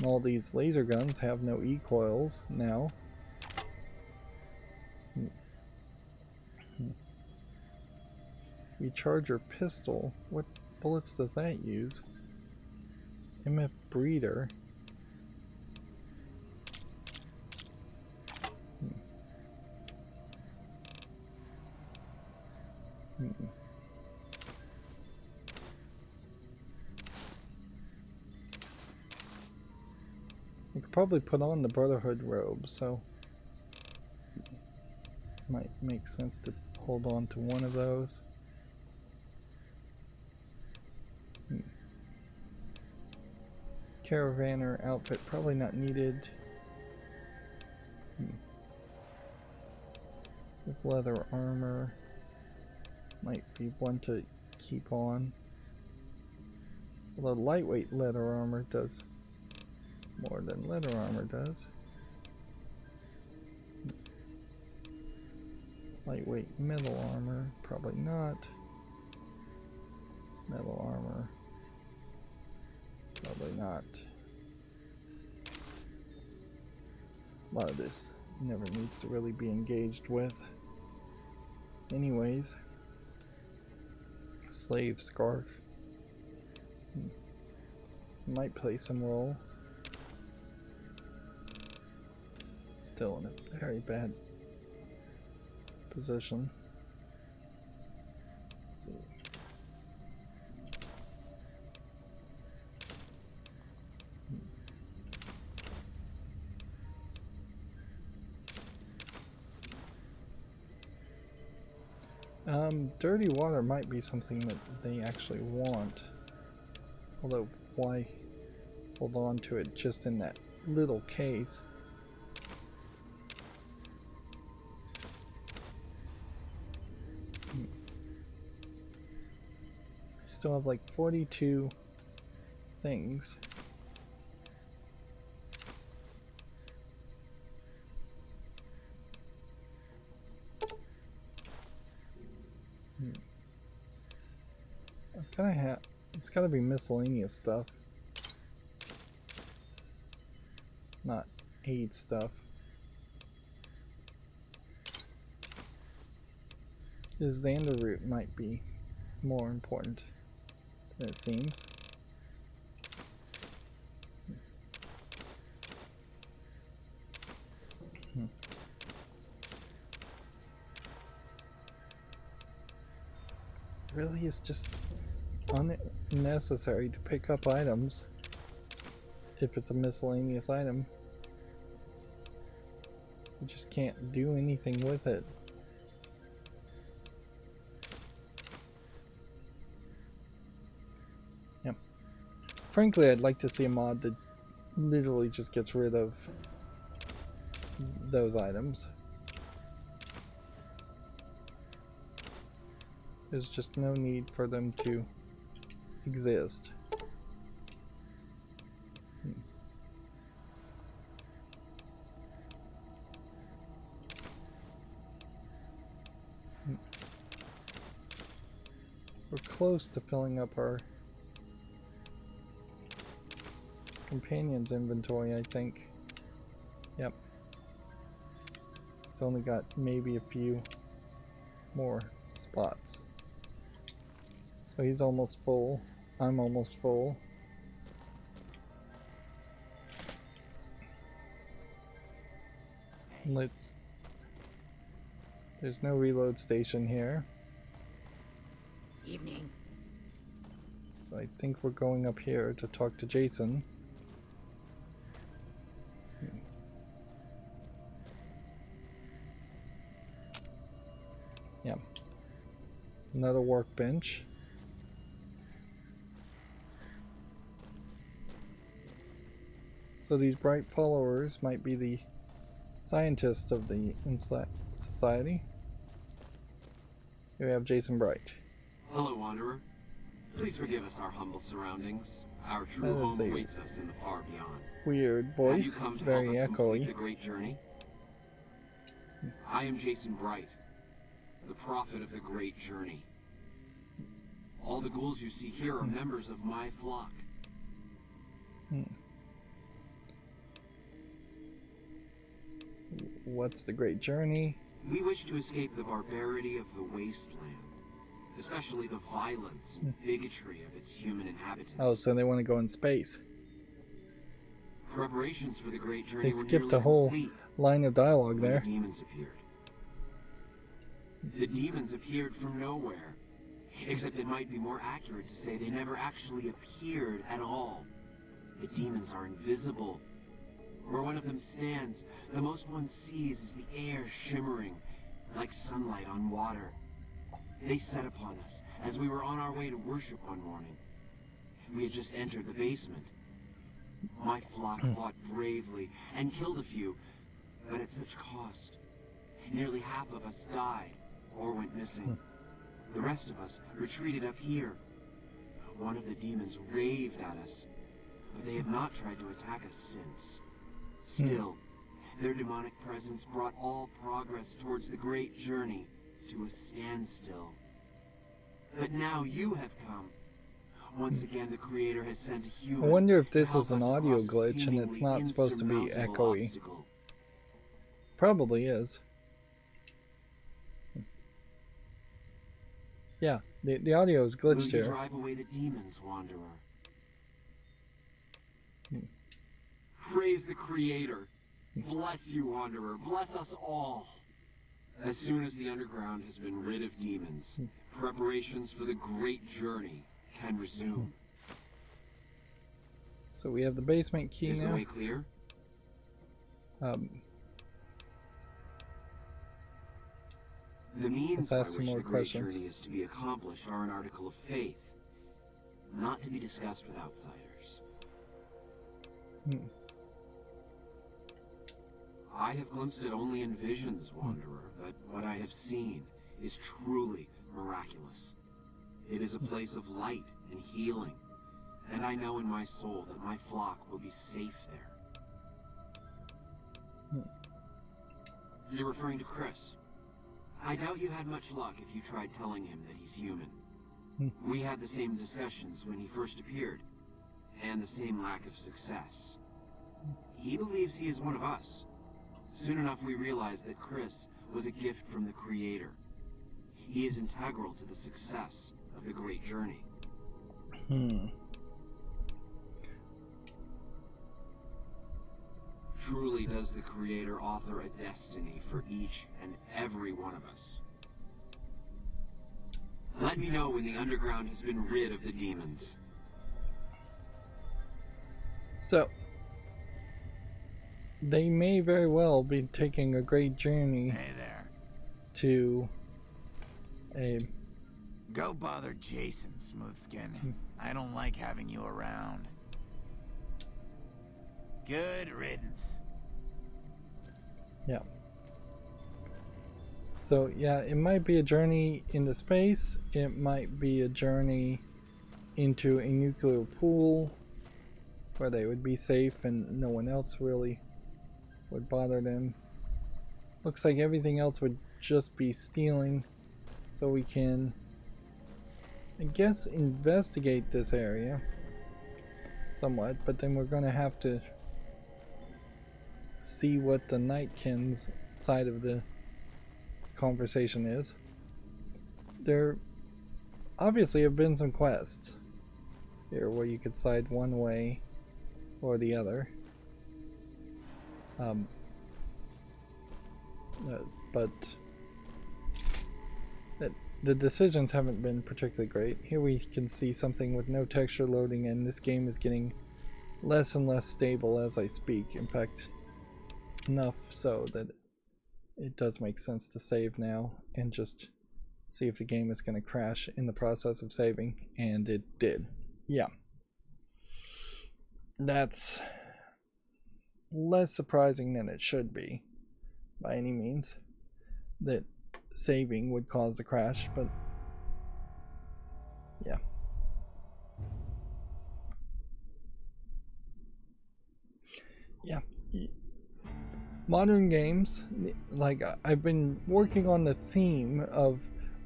all these laser guns have no E-coils now. Recharge your pistol. What bullets does that use? MF breeder. You could probably put on the Brotherhood robe, so might make sense to hold on to one of those. Caravaner outfit, probably not needed. This leather armor might be one to keep on. Although lightweight leather armor does more than leather armor does. Lightweight metal armor, probably not. Metal armor, probably not. A lot of this never needs to really be engaged with. Anyways. Slave scarf. Might play some role. Still in a very bad position. Let's see. Dirty water might be something that they actually want. Although, why hold on to it just in that little case? Still have like 42 things. I have, it's gotta be miscellaneous stuff, not aid stuff. This Xander root might be more important than it seems. Really, it's just unnecessary to pick up items if it's a miscellaneous item. You just can't do anything with it. Yep. Frankly, I'd like to see a mod that literally just gets rid of those items. There's just no need for them to exist. close to filling up our companions inventory, I think. Yep. It's only got maybe a few more spots. So he's almost full. I'm almost full. Let's... There's no reload station here. Evening. So I think we're going up here to talk to Jason. Yeah. Another workbench. So these bright followers might be the scientists of the society. Here we have Jason Bright. Hello, Wanderer. Please forgive us our humble surroundings. Our true That is home a awaits us in the far beyond. Weird Have you voice, come to very help us complete echoey. the great journey? I am Jason Bright, the prophet of the great journey. All the ghouls you see here are members of my flock. What's the great journey? We wish to escape the barbarity of the wasteland, especially the violence and bigotry of its human inhabitants. Oh, so they want to go in space. Preparations for the great journey They were skipped nearly a whole complete line of dialogue when there. the demons appeared. The demons appeared from nowhere, except it might be more accurate to say they never actually appeared at all. The demons are invisible. Where one of them stands, the most one sees is the air shimmering, like sunlight on water. They set upon us as we were on our way to worship one morning. We had just entered the basement. My flock fought bravely and killed a few, but at such cost. Nearly half of us died or went missing. The rest of us retreated up here. One of the demons raved at us, but they have not tried to attack us since. Still, their demonic presence brought all progress towards the great journey to a standstill. But now you have come. Once again, the Creator has sent a human. I wonder if to this help is an us audio across a glitch and it's seemingly not supposed to be insurmountable echoey. obstacle. Probably is. Yeah, the audio is Will glitched you here. drive away the demons, Wanderer? Praise the Creator. Bless you, Wanderer. Bless us all. As soon as the underground has been rid of demons, preparations for the great journey can resume. So we have the basement key Is the now. way clear? The means Let's by ask some which more the great questions. journey is to be accomplished are an article of faith, not to be discussed with outsiders. I have glimpsed it only in visions, Wanderer, but what I have seen is truly miraculous. It is a place of light and healing, and I know in my soul that my flock will be safe there. You're referring to Chris. I doubt you had much luck if you tried telling him that he's human. We had the same discussions when he first appeared, and the same lack of success. He believes he is one of us. Soon enough we realized that Chris was a gift from the Creator. He is integral to the success of the great journey. Truly does the Creator author a destiny for each and every one of us. Let me know when the underground has been rid of the demons. So, they may very well be taking a great journey Hey there. to a... Go bother Jason, Smoothskin. I don't like having you around. Good riddance. Yeah. So, yeah, it might be a journey into space. It might be a journey into a nuclear pool where they would be safe and no one else really would bother them. Looks like everything else would just be stealing, so we can I guess, investigate this area somewhat, but then we're going to have to see what the Nightkins side of the conversation is. There obviously have been some quests here where you could side one way or the other. But the decisions haven't been particularly great. Here we can see something with no texture loading in. This game is getting less and less stable as I speak. In fact, enough so that it does make sense to save now and just see if the game is going to crash in the process of saving. And it did. Yeah. That's less surprising than it should be by any means, that saving would cause a crash, but yeah. Yeah. Modern games, like, I've been working on the theme of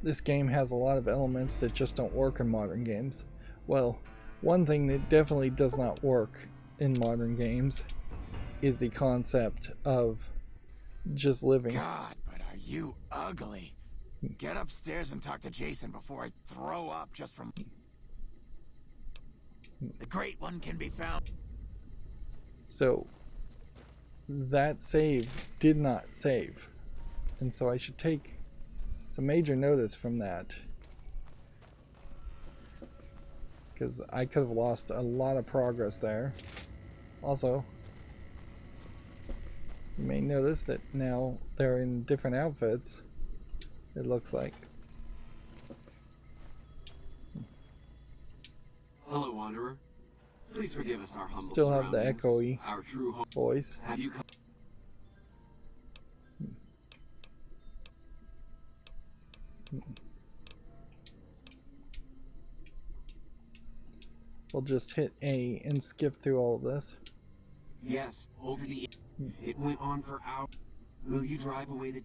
this game has a lot of elements that just don't work in modern games. Well, one thing that definitely does not work in modern games is the concept of just living. God, but are you ugly? Get upstairs and talk to Jason before I throw up just from... The Great One can be found. So that save did not save, and so I should take some major notice from that, because I could have lost a lot of progress there. Also, you may notice that now they're in different outfits, it looks like. Hello, Wanderer. Please forgive us our humble Still have the surroundings, echoey our true home. voice. Have you come? We'll just hit A and skip through all of this. Yes, over the... It went on for hours. Will you drive away the...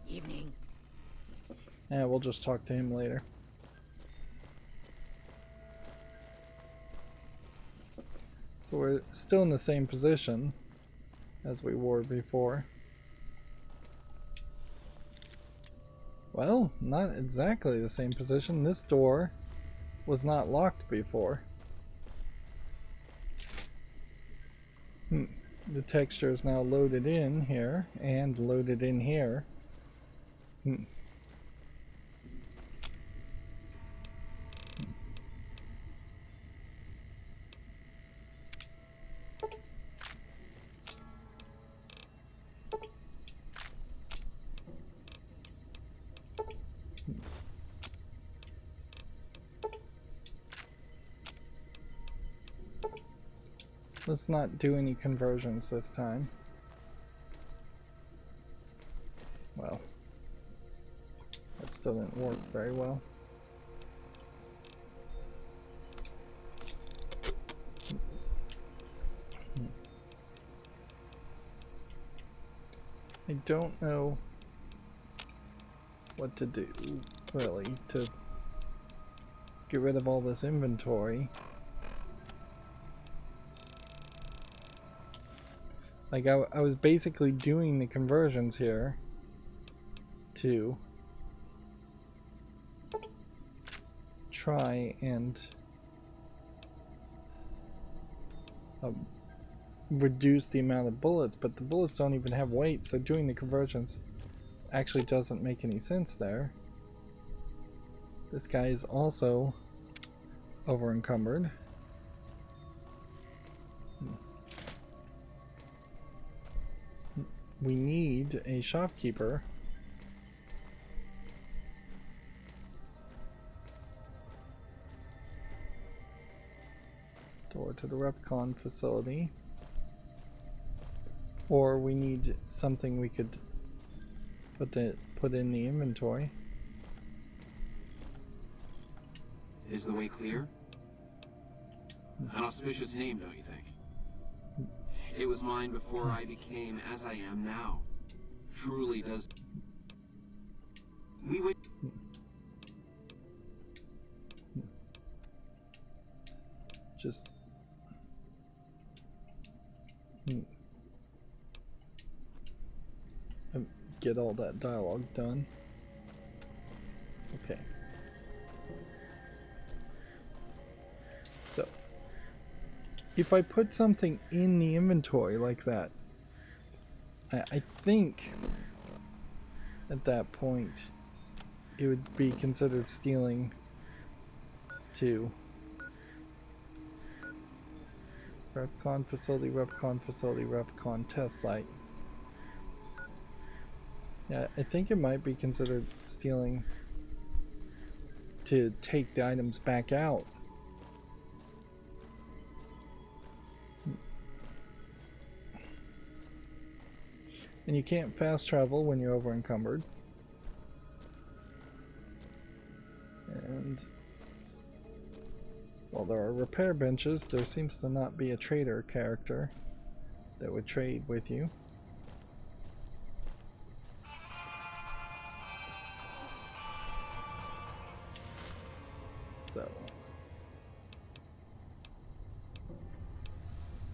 Evening. Yeah, we'll just talk to him later. So we're still in the same position as we were before. Well, not exactly the same position. This door was not locked before. The texture is now loaded in here and loaded in here. Let's not do any conversions this time. Well, that still didn't work very well. I don't know what to do, really, to get rid of all this inventory. Like, I was basically doing the conversions here to try and reduce the amount of bullets, but the bullets don't even have weight, so doing the conversions actually doesn't make any sense there. This guy is also over encumbered. We need a shopkeeper. Door to the Repcon facility. Or we need something we could put in the inventory. Is the way clear? An auspicious name, don't you think? It was mine before I became as I am now. Truly does. We would. Just get all that dialogue done. Okay. So, if I put something in the inventory like that, I think at that point it would be considered stealing too. Repcon facility, Repcon facility, Repcon test site. Yeah, I think it might be considered stealing to take the items back out. And you can't fast travel when you're over encumbered. And while there are repair benches, there seems to not be a trader character that would trade with you. So,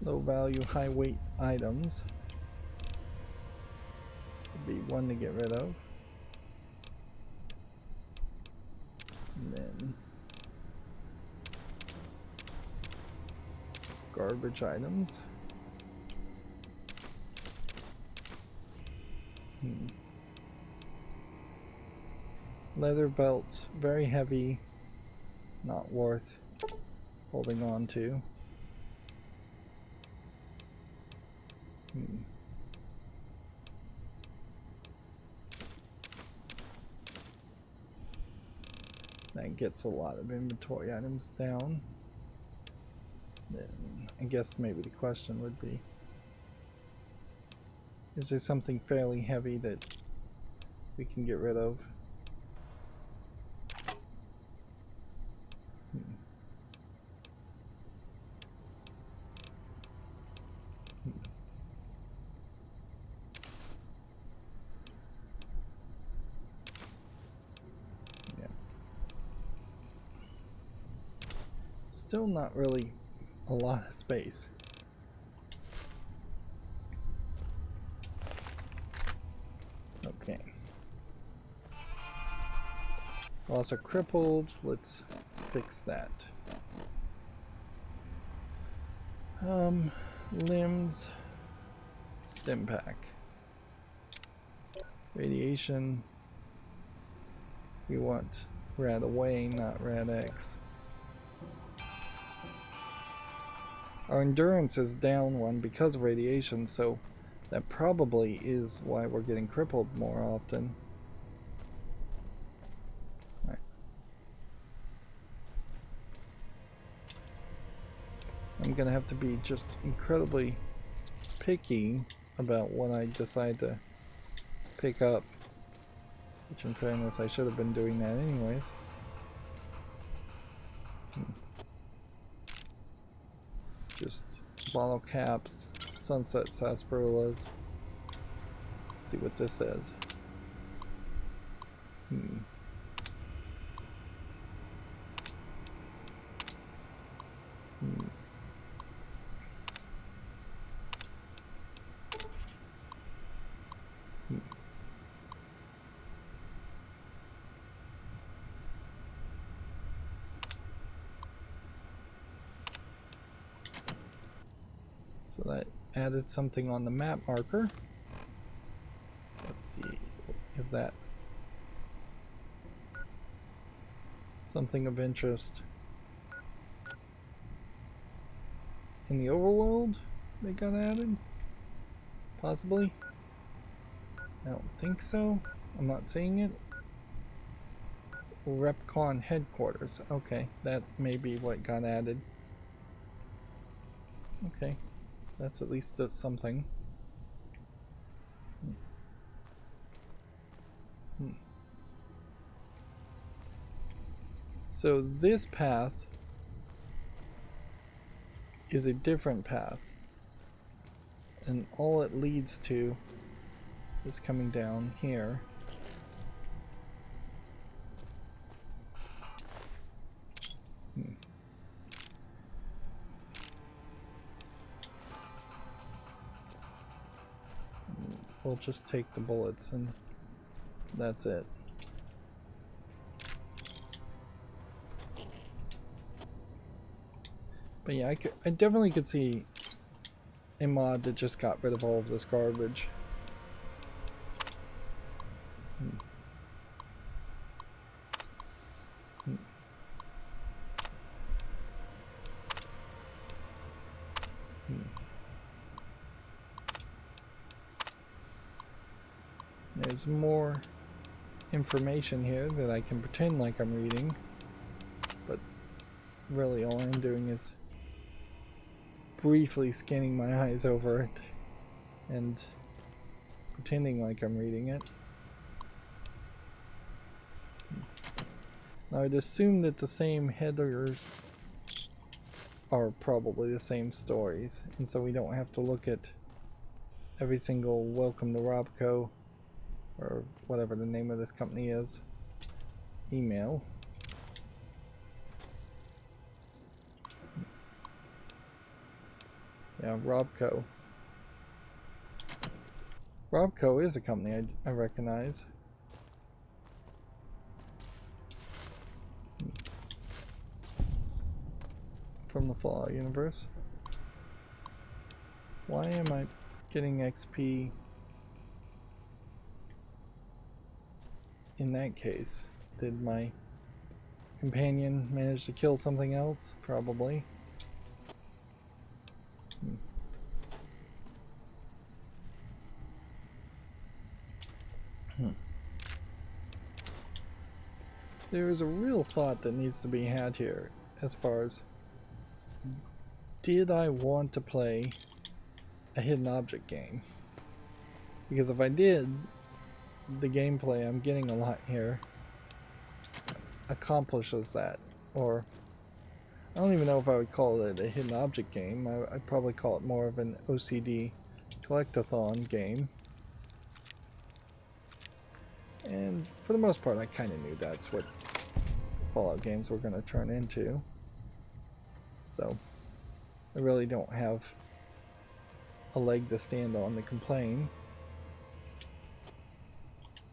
low value, high weight items would be one to get rid of. And then garbage items. Leather belts, very heavy, not worth holding on to. That gets a lot of inventory items down. Then I guess maybe the question would be, is there something fairly heavy that we can get rid of? Yeah. Still not really a lot of space. Okay. Also crippled, let's fix that. Limbs, stim pack. Radiation, we want rad away, not rad X. Our endurance is down one because of radiation, so that probably is why we're getting crippled more often. Right. I'm gonna have to be just incredibly picky about what I decide to pick up, which in fairness I should have been doing that anyways. Just bottle caps, sunset sarsaparillas. Let's see what this says. So that added something on the map marker. Let's see, is that something of interest in the overworld that got added? Possibly? I don't think so. I'm not seeing it. Repcon headquarters. Okay, that may be what got added. Okay. That's at least does something. So this path is a different path. And all it leads to is coming down here. We'll just take the bullets and that's it. But yeah, I definitely could see a mod that just got rid of all of this garbage. There's more information here that I can pretend like I'm reading, but really all I'm doing is briefly scanning my eyes over it and pretending like I'm reading it. Now I'd assume that the same headers are probably the same stories, and so we don't have to look at every single welcome to Robco, or whatever the name of this company is, email. Yeah, Robco. Robco is a company I recognize. From the Fallout universe. Why am I getting XP in that case? Did my companion manage to kill something else? Probably. There is a real thought that needs to be had here as far as, did I want to play a hidden object game? Because if I did, the gameplay I'm getting a lot here accomplishes that. Or I don't even know if I would call it a hidden object game. I'd probably call it more of an OCD collectathon game. And for the most part I kind of knew that's what Fallout games were going to turn into. So I really don't have a leg to stand on to complain.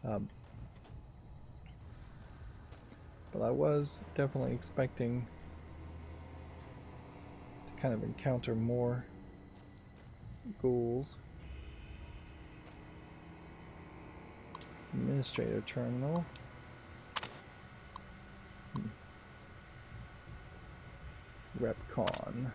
But I was definitely expecting to kind of encounter more ghouls. Administrator terminal. Repcon.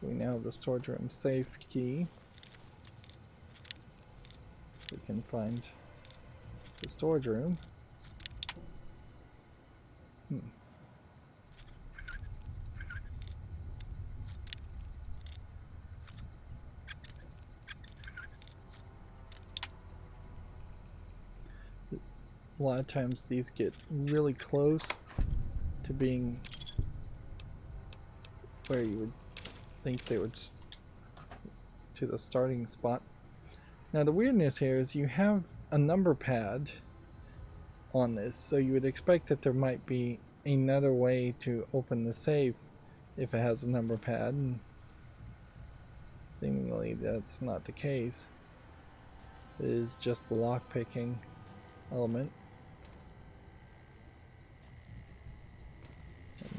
So we now have the storage room safe key. We can find the storage room. A lot of times these get really close to being where you would think they would to the starting spot. Now the weirdness here is you have a number pad on this, so you would expect that there might be another way to open the safe if it has a number pad, and seemingly that's not the case. It is just the lock-picking element.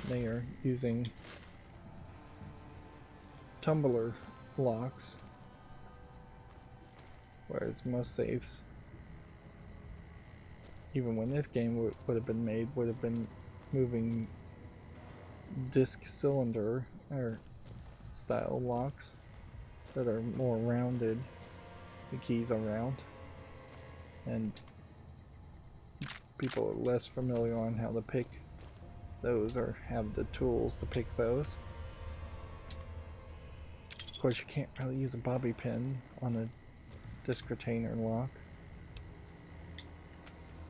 They are using tumbler locks, whereas most safes, even when this game would have been made, would have been moving disc cylinder or style locks that are more rounded. The keys are round, and people are less familiar on how to pick those or have the tools to pick those. Of course, you can't really use a bobby pin on a disc retainer lock.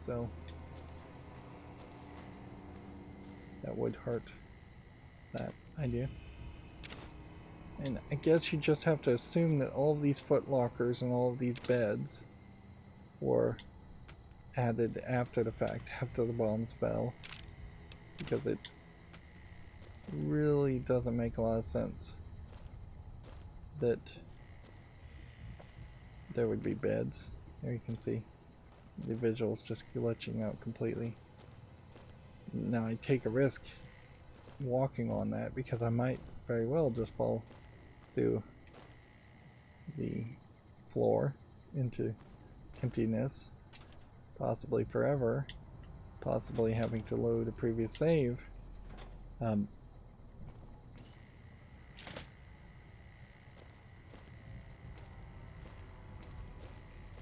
so that would hurt that idea. And I guess you just have to assume that all of these foot lockers and all of these beds were added after the fact, after the bombs fell, because it really doesn't make a lot of sense that there would be beds. There you can see the visuals just glitching out completely. Now I take a risk walking on that because I might very well just fall through the floor into emptiness, possibly forever, possibly having to load a previous save.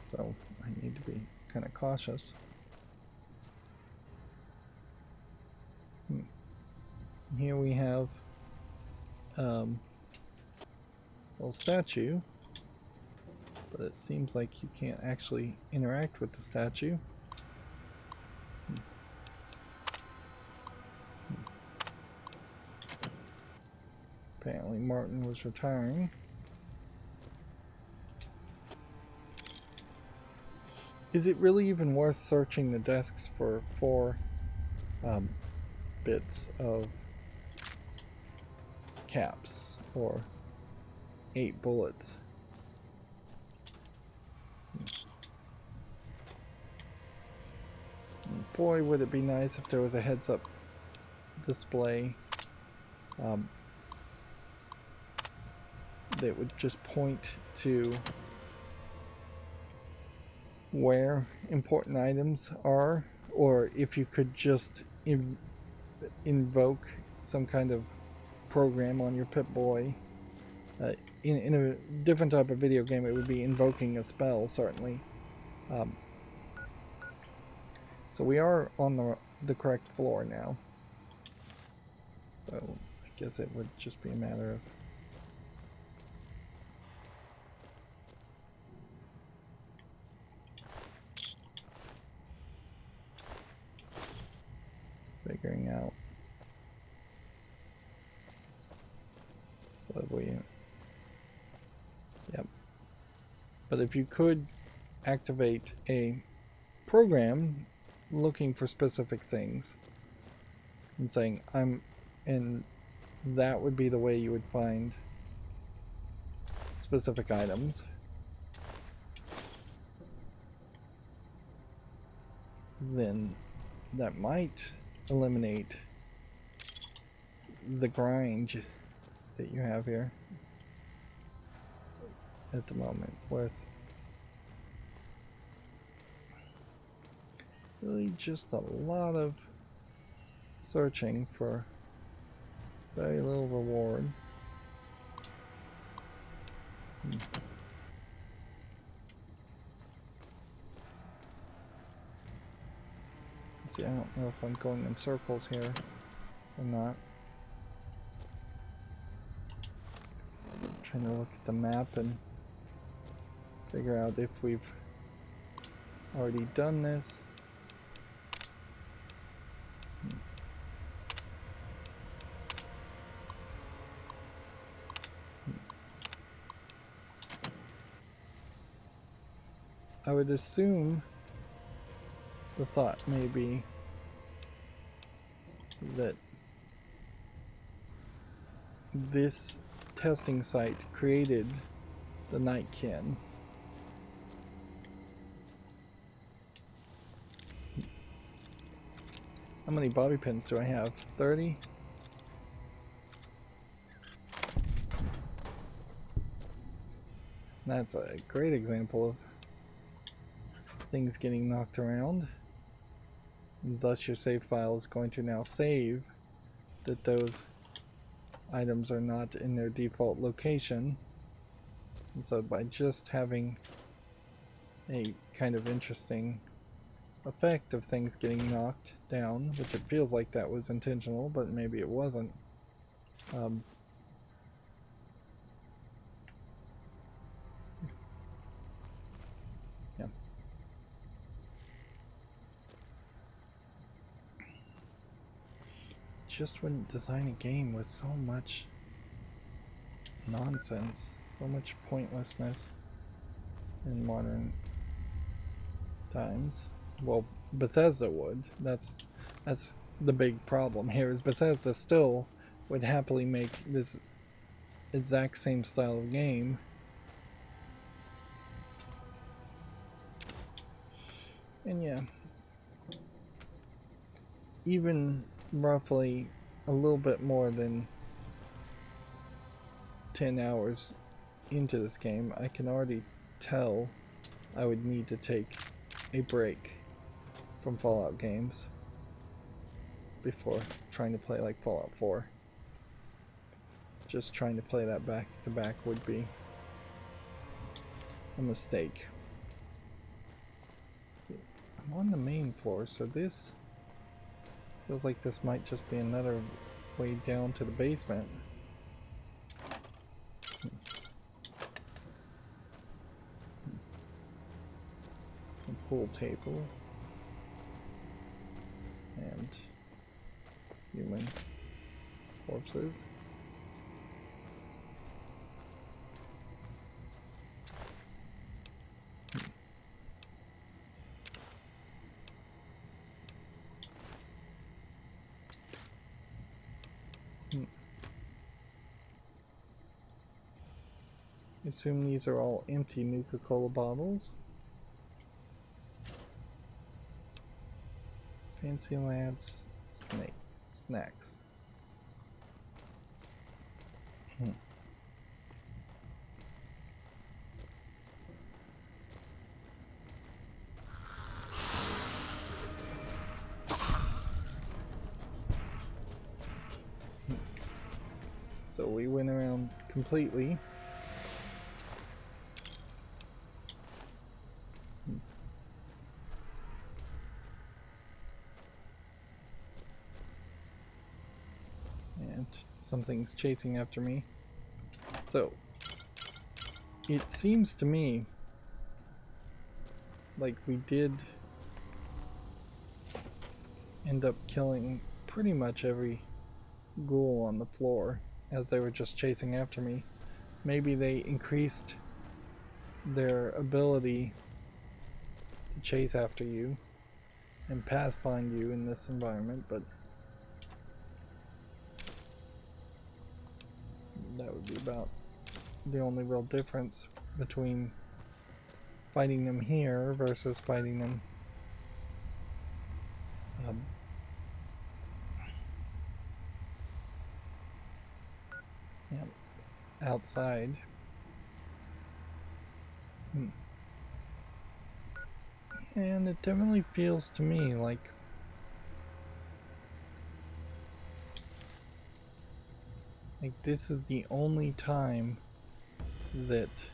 So I need to be kind of cautious. Here we have a little statue, but it seems like you can't actually interact with the statue. Apparently Martin was retiring. Is it really even worth searching the desks for 4 bits of caps or 8 bullets? Boy, would it be nice if there was a heads-up display that would just point to where important items are, or if you could just invoke some kind of program on your Pip-Boy. In a different type of video game, it would be invoking a spell, certainly. So we are on the correct floor now. So I guess it would just be a matter of figuring out what we... Yep. But if you could activate a program looking for specific things and saying and that would be the way you would find specific items, then that might eliminate the grind that you have here at the moment with really just a lot of searching for very little reward. See, I don't know if I'm going in circles here or not. I'm trying to look at the map and figure out if we've already done this. I would assume the thought may be that this testing site created the Nightkin. How many bobby pins do I have? 30? That's a great example of things getting knocked around. And thus your save file is going to now save that those items are not in their default location. And so by just having a kind of interesting effect of things getting knocked down, which it feels like that was intentional, but maybe it wasn't. Yeah. just wouldn't design a game with so much nonsense, so much pointlessness in modern times. Well, Bethesda would. That's the big problem here, is Bethesda still would happily make this exact same style of game. And yeah, even roughly a little bit more than 10 hours into this game, I can already tell I would need to take a break from Fallout games before trying to play like Fallout 4. Just trying to play that back to back would be a mistake. See, I'm on the main floor, so this feels like this might just be another way down to the basement. A pool table and human corpses. I assume these are all empty Nuka-Cola bottles. Fancy lads snacks. So we went around completely. And something's chasing after me. So it seems to me like we did end up killing pretty much every ghoul on the floor as they were just chasing after me. Maybe they increased their ability to chase after you and pathfind you in this environment, but that would be about the only real difference between fighting them here versus fighting them outside. And it definitely feels to me like this is the only time that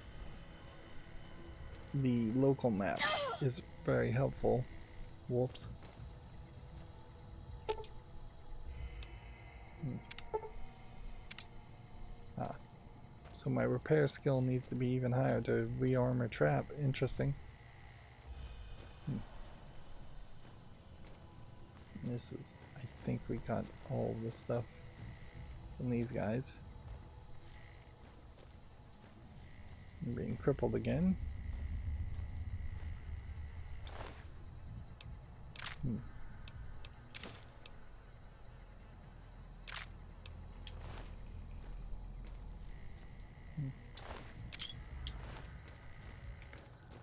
the local map is very helpful. Whoops. So my repair skill needs to be even higher to rearm a trap. Interesting. This is, I think we got all of this stuff from these guys. I'm being crippled again.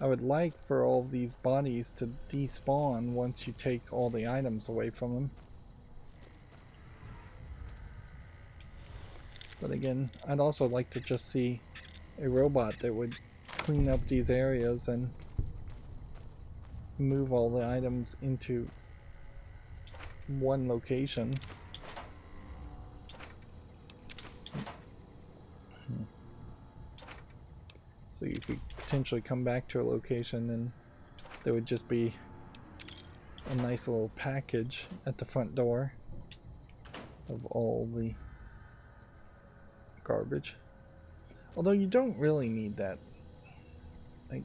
I would like for all of these bodies to despawn once you take all the items away from them. But again, I'd also like to just see a robot that would clean up these areas and move all the items into one location. So you could potentially come back to a location and there would just be a nice little package at the front door of all the garbage. Although you don't really need that. Like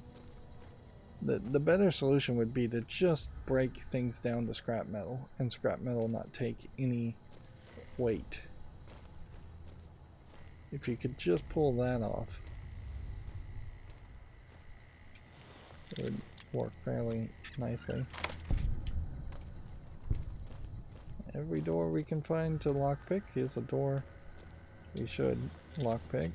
the better solution would be to just break things down to scrap metal, and scrap metal not take any weight. If you could just pull that off, it would work fairly nicely. Every door we can find to lockpick is a door we should lockpick.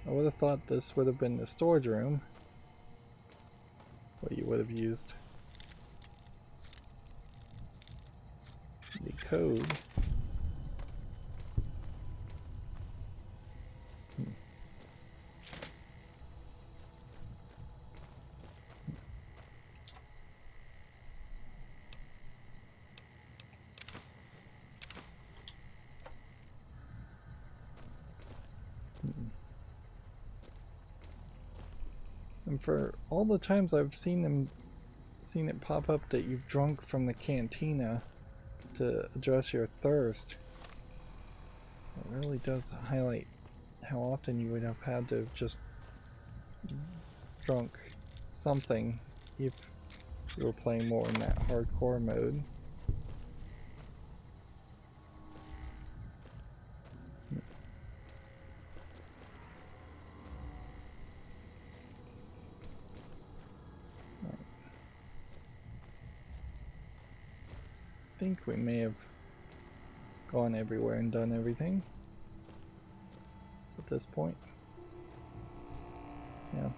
I would have thought this would have been the storage room, what you would have used the code. And for all the times I've seen it pop up that you've drunk from the cantina to address your thirst, it really does highlight how often you would have had to have just drunk something if you were playing more in that hardcore mode. I think we may have gone everywhere and done everything at this point. Yeah.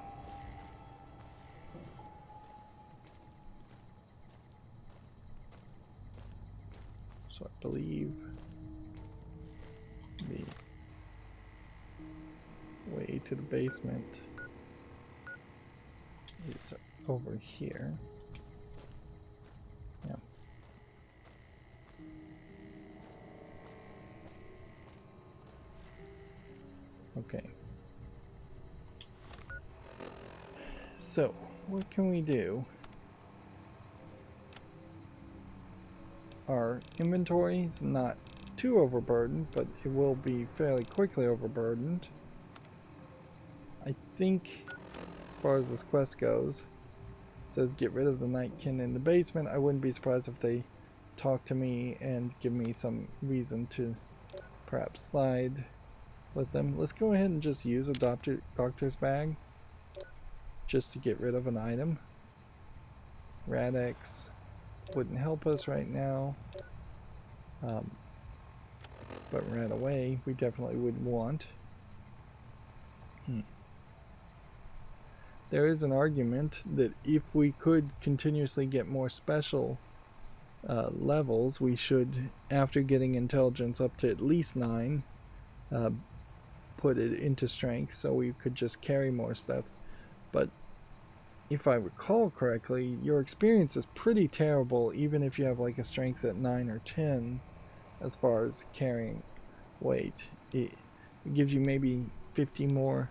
So I believe the way to the basement is over here. Yeah. Okay. So, what can we do? Our inventory is not too overburdened, but it will be fairly quickly overburdened. I think, as far as this quest goes, it says get rid of the nightkin in the basement. I wouldn't be surprised if they talk to me and give me some reason to perhaps side with them. Let's go ahead and just use a doctor's bag just to get rid of an item. Radex wouldn't help us right now, but right away we definitely would want. There is an argument that if we could continuously get more special levels, we should, after getting intelligence up to at least 9, put it into strength so we could just carry more stuff. But if I recall correctly, your experience is pretty terrible even if you have like a strength at 9 or 10 as far as carrying weight. It gives you maybe 50 more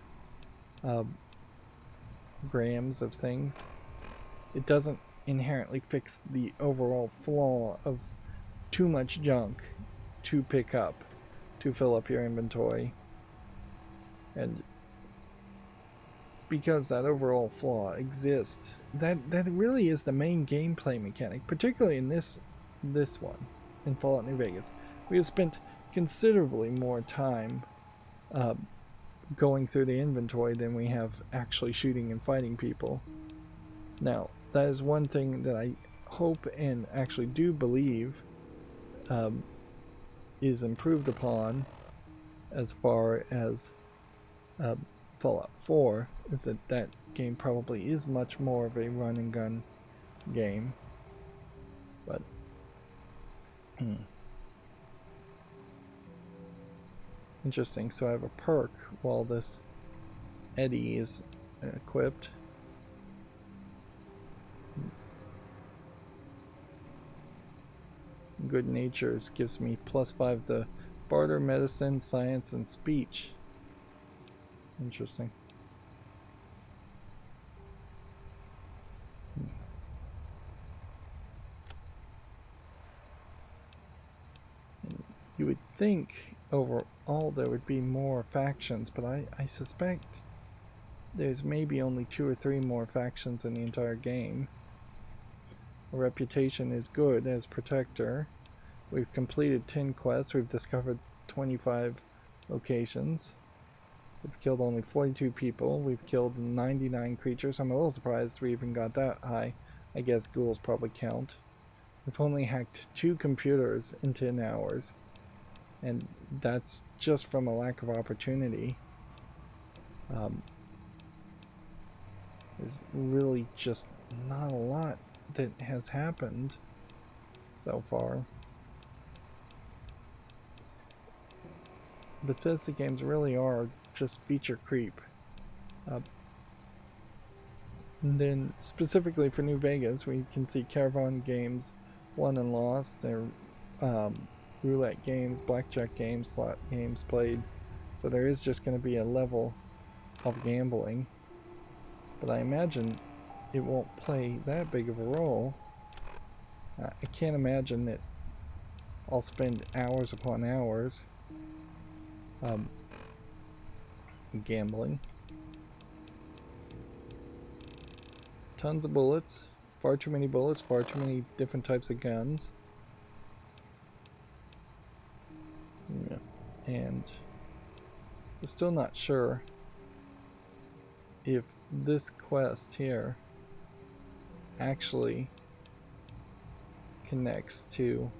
grams of things. It doesn't inherently fix the overall flaw of too much junk to pick up to fill up your inventory. And because that overall flaw exists, that really is the main gameplay mechanic, particularly in this one, in Fallout New Vegas. We have spent considerably more time going through the inventory than we have actually shooting and fighting people. Now, that is one thing that I hope and actually do believe is improved upon as far as Fallout 4, is that game probably is much more of a run and gun game. But interesting. So I have a perk while this Eddie is equipped. Good Natures gives me +5 to barter, medicine, science, and speech. Interesting. You would think overall there would be more factions, but I suspect there's maybe only 2 or 3 more factions in the entire game. Our reputation is good as protector. We've completed 10 quests. We've discovered 25 locations. We've killed only 42 people. We've killed 99 creatures. I'm a little surprised we even got that high. I guess ghouls probably count. We've only hacked 2 computers in 10 hours. And that's just from a lack of opportunity. There's really just not a lot that has happened so far. Bethesda games really are just feature creep. And then specifically for New Vegas, we can see Caravan games won and lost. They're roulette games, blackjack games, slot games played. So there is just going to be a level of gambling. But I imagine it won't play that big of a role. I can't imagine that I'll spend hours upon hours gambling. Tons of bullets. Far too many bullets, far too many different types of guns. Yeah. And I'm still not sure if this quest here actually connects to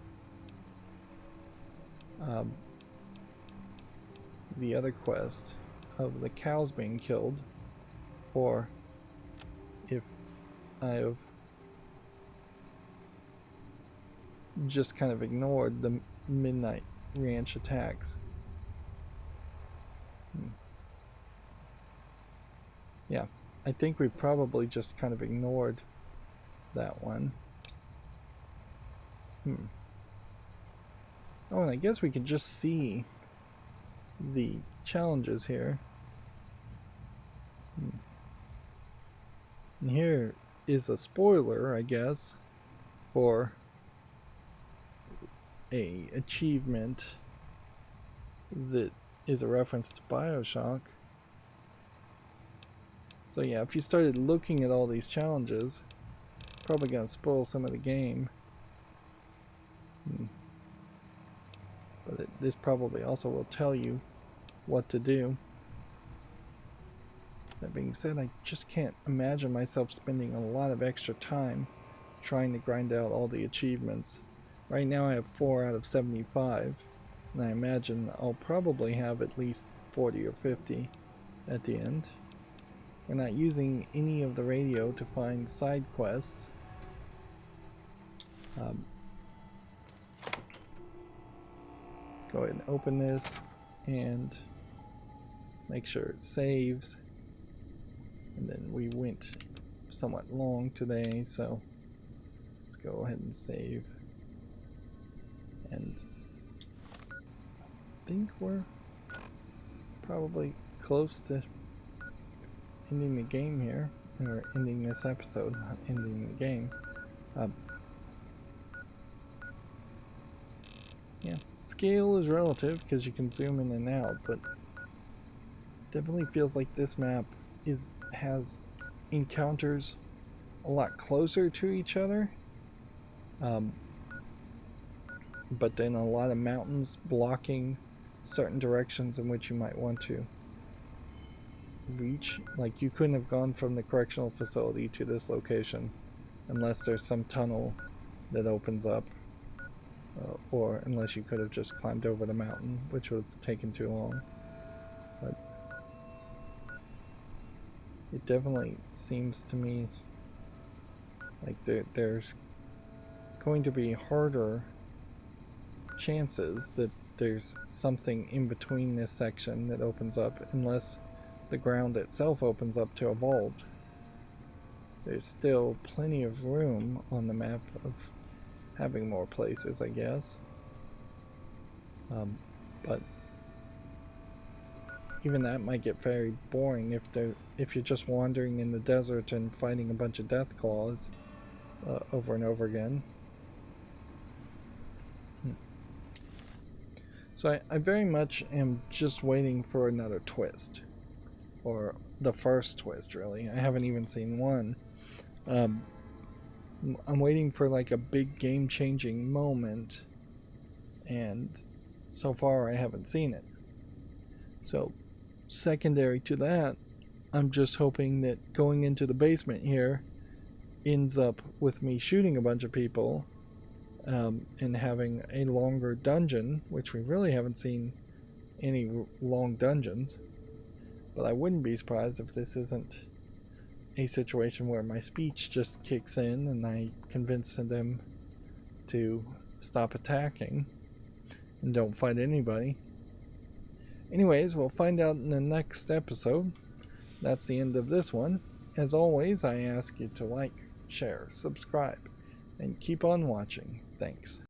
the other quest of the cows being killed, or if I've just kind of ignored the Midnight Ranch attacks. Yeah, I think we probably just kind of ignored that one. Oh, and I guess we could just see the challenges here. And here is a spoiler, I guess, for a achievement that is a reference to BioShock. So yeah, if you started looking at all these challenges, probably gonna spoil some of the game. But this probably also will tell you what to do. That being said, I just can't imagine myself spending a lot of extra time trying to grind out all the achievements. Right now I have 4 out of 75, and I imagine I'll probably have at least 40 or 50 at the end. We're not using any of the radio to find side quests. Let's go ahead and open this and make sure it saves. And then we went somewhat long today, so let's go ahead and save. And I think we're probably close to ending the game here, or ending this episode, not ending the game. Yeah, scale is relative because you can zoom in and out, but definitely feels like this map has encounters a lot closer to each other, but then a lot of mountains blocking certain directions in which you might want to reach. Like, you couldn't have gone from the correctional facility to this location unless there's some tunnel that opens up, or unless you could have just climbed over the mountain, which would have taken too long. But it definitely seems to me like there's going to be harder chances that there's something in between this section that opens up, unless the ground itself opens up to a vault. There's still plenty of room on the map of having more places, I guess. But even that might get very boring if you're just wandering in the desert and fighting a bunch of death claws over and over again. So I very much am just waiting for another twist. Or the first twist, really. I haven't even seen one. I'm waiting for like a big game-changing moment. And so far I haven't seen it. So secondary to that, I'm just hoping that going into the basement here ends up with me shooting a bunch of people and having a longer dungeon, which we really haven't seen any long dungeons. But I wouldn't be surprised if this isn't a situation where my speech just kicks in and I convince them to stop attacking and don't fight anybody. Anyways, we'll find out in the next episode. That's the end of this one. As always, I ask you to like, share, subscribe, and keep on watching. Thanks.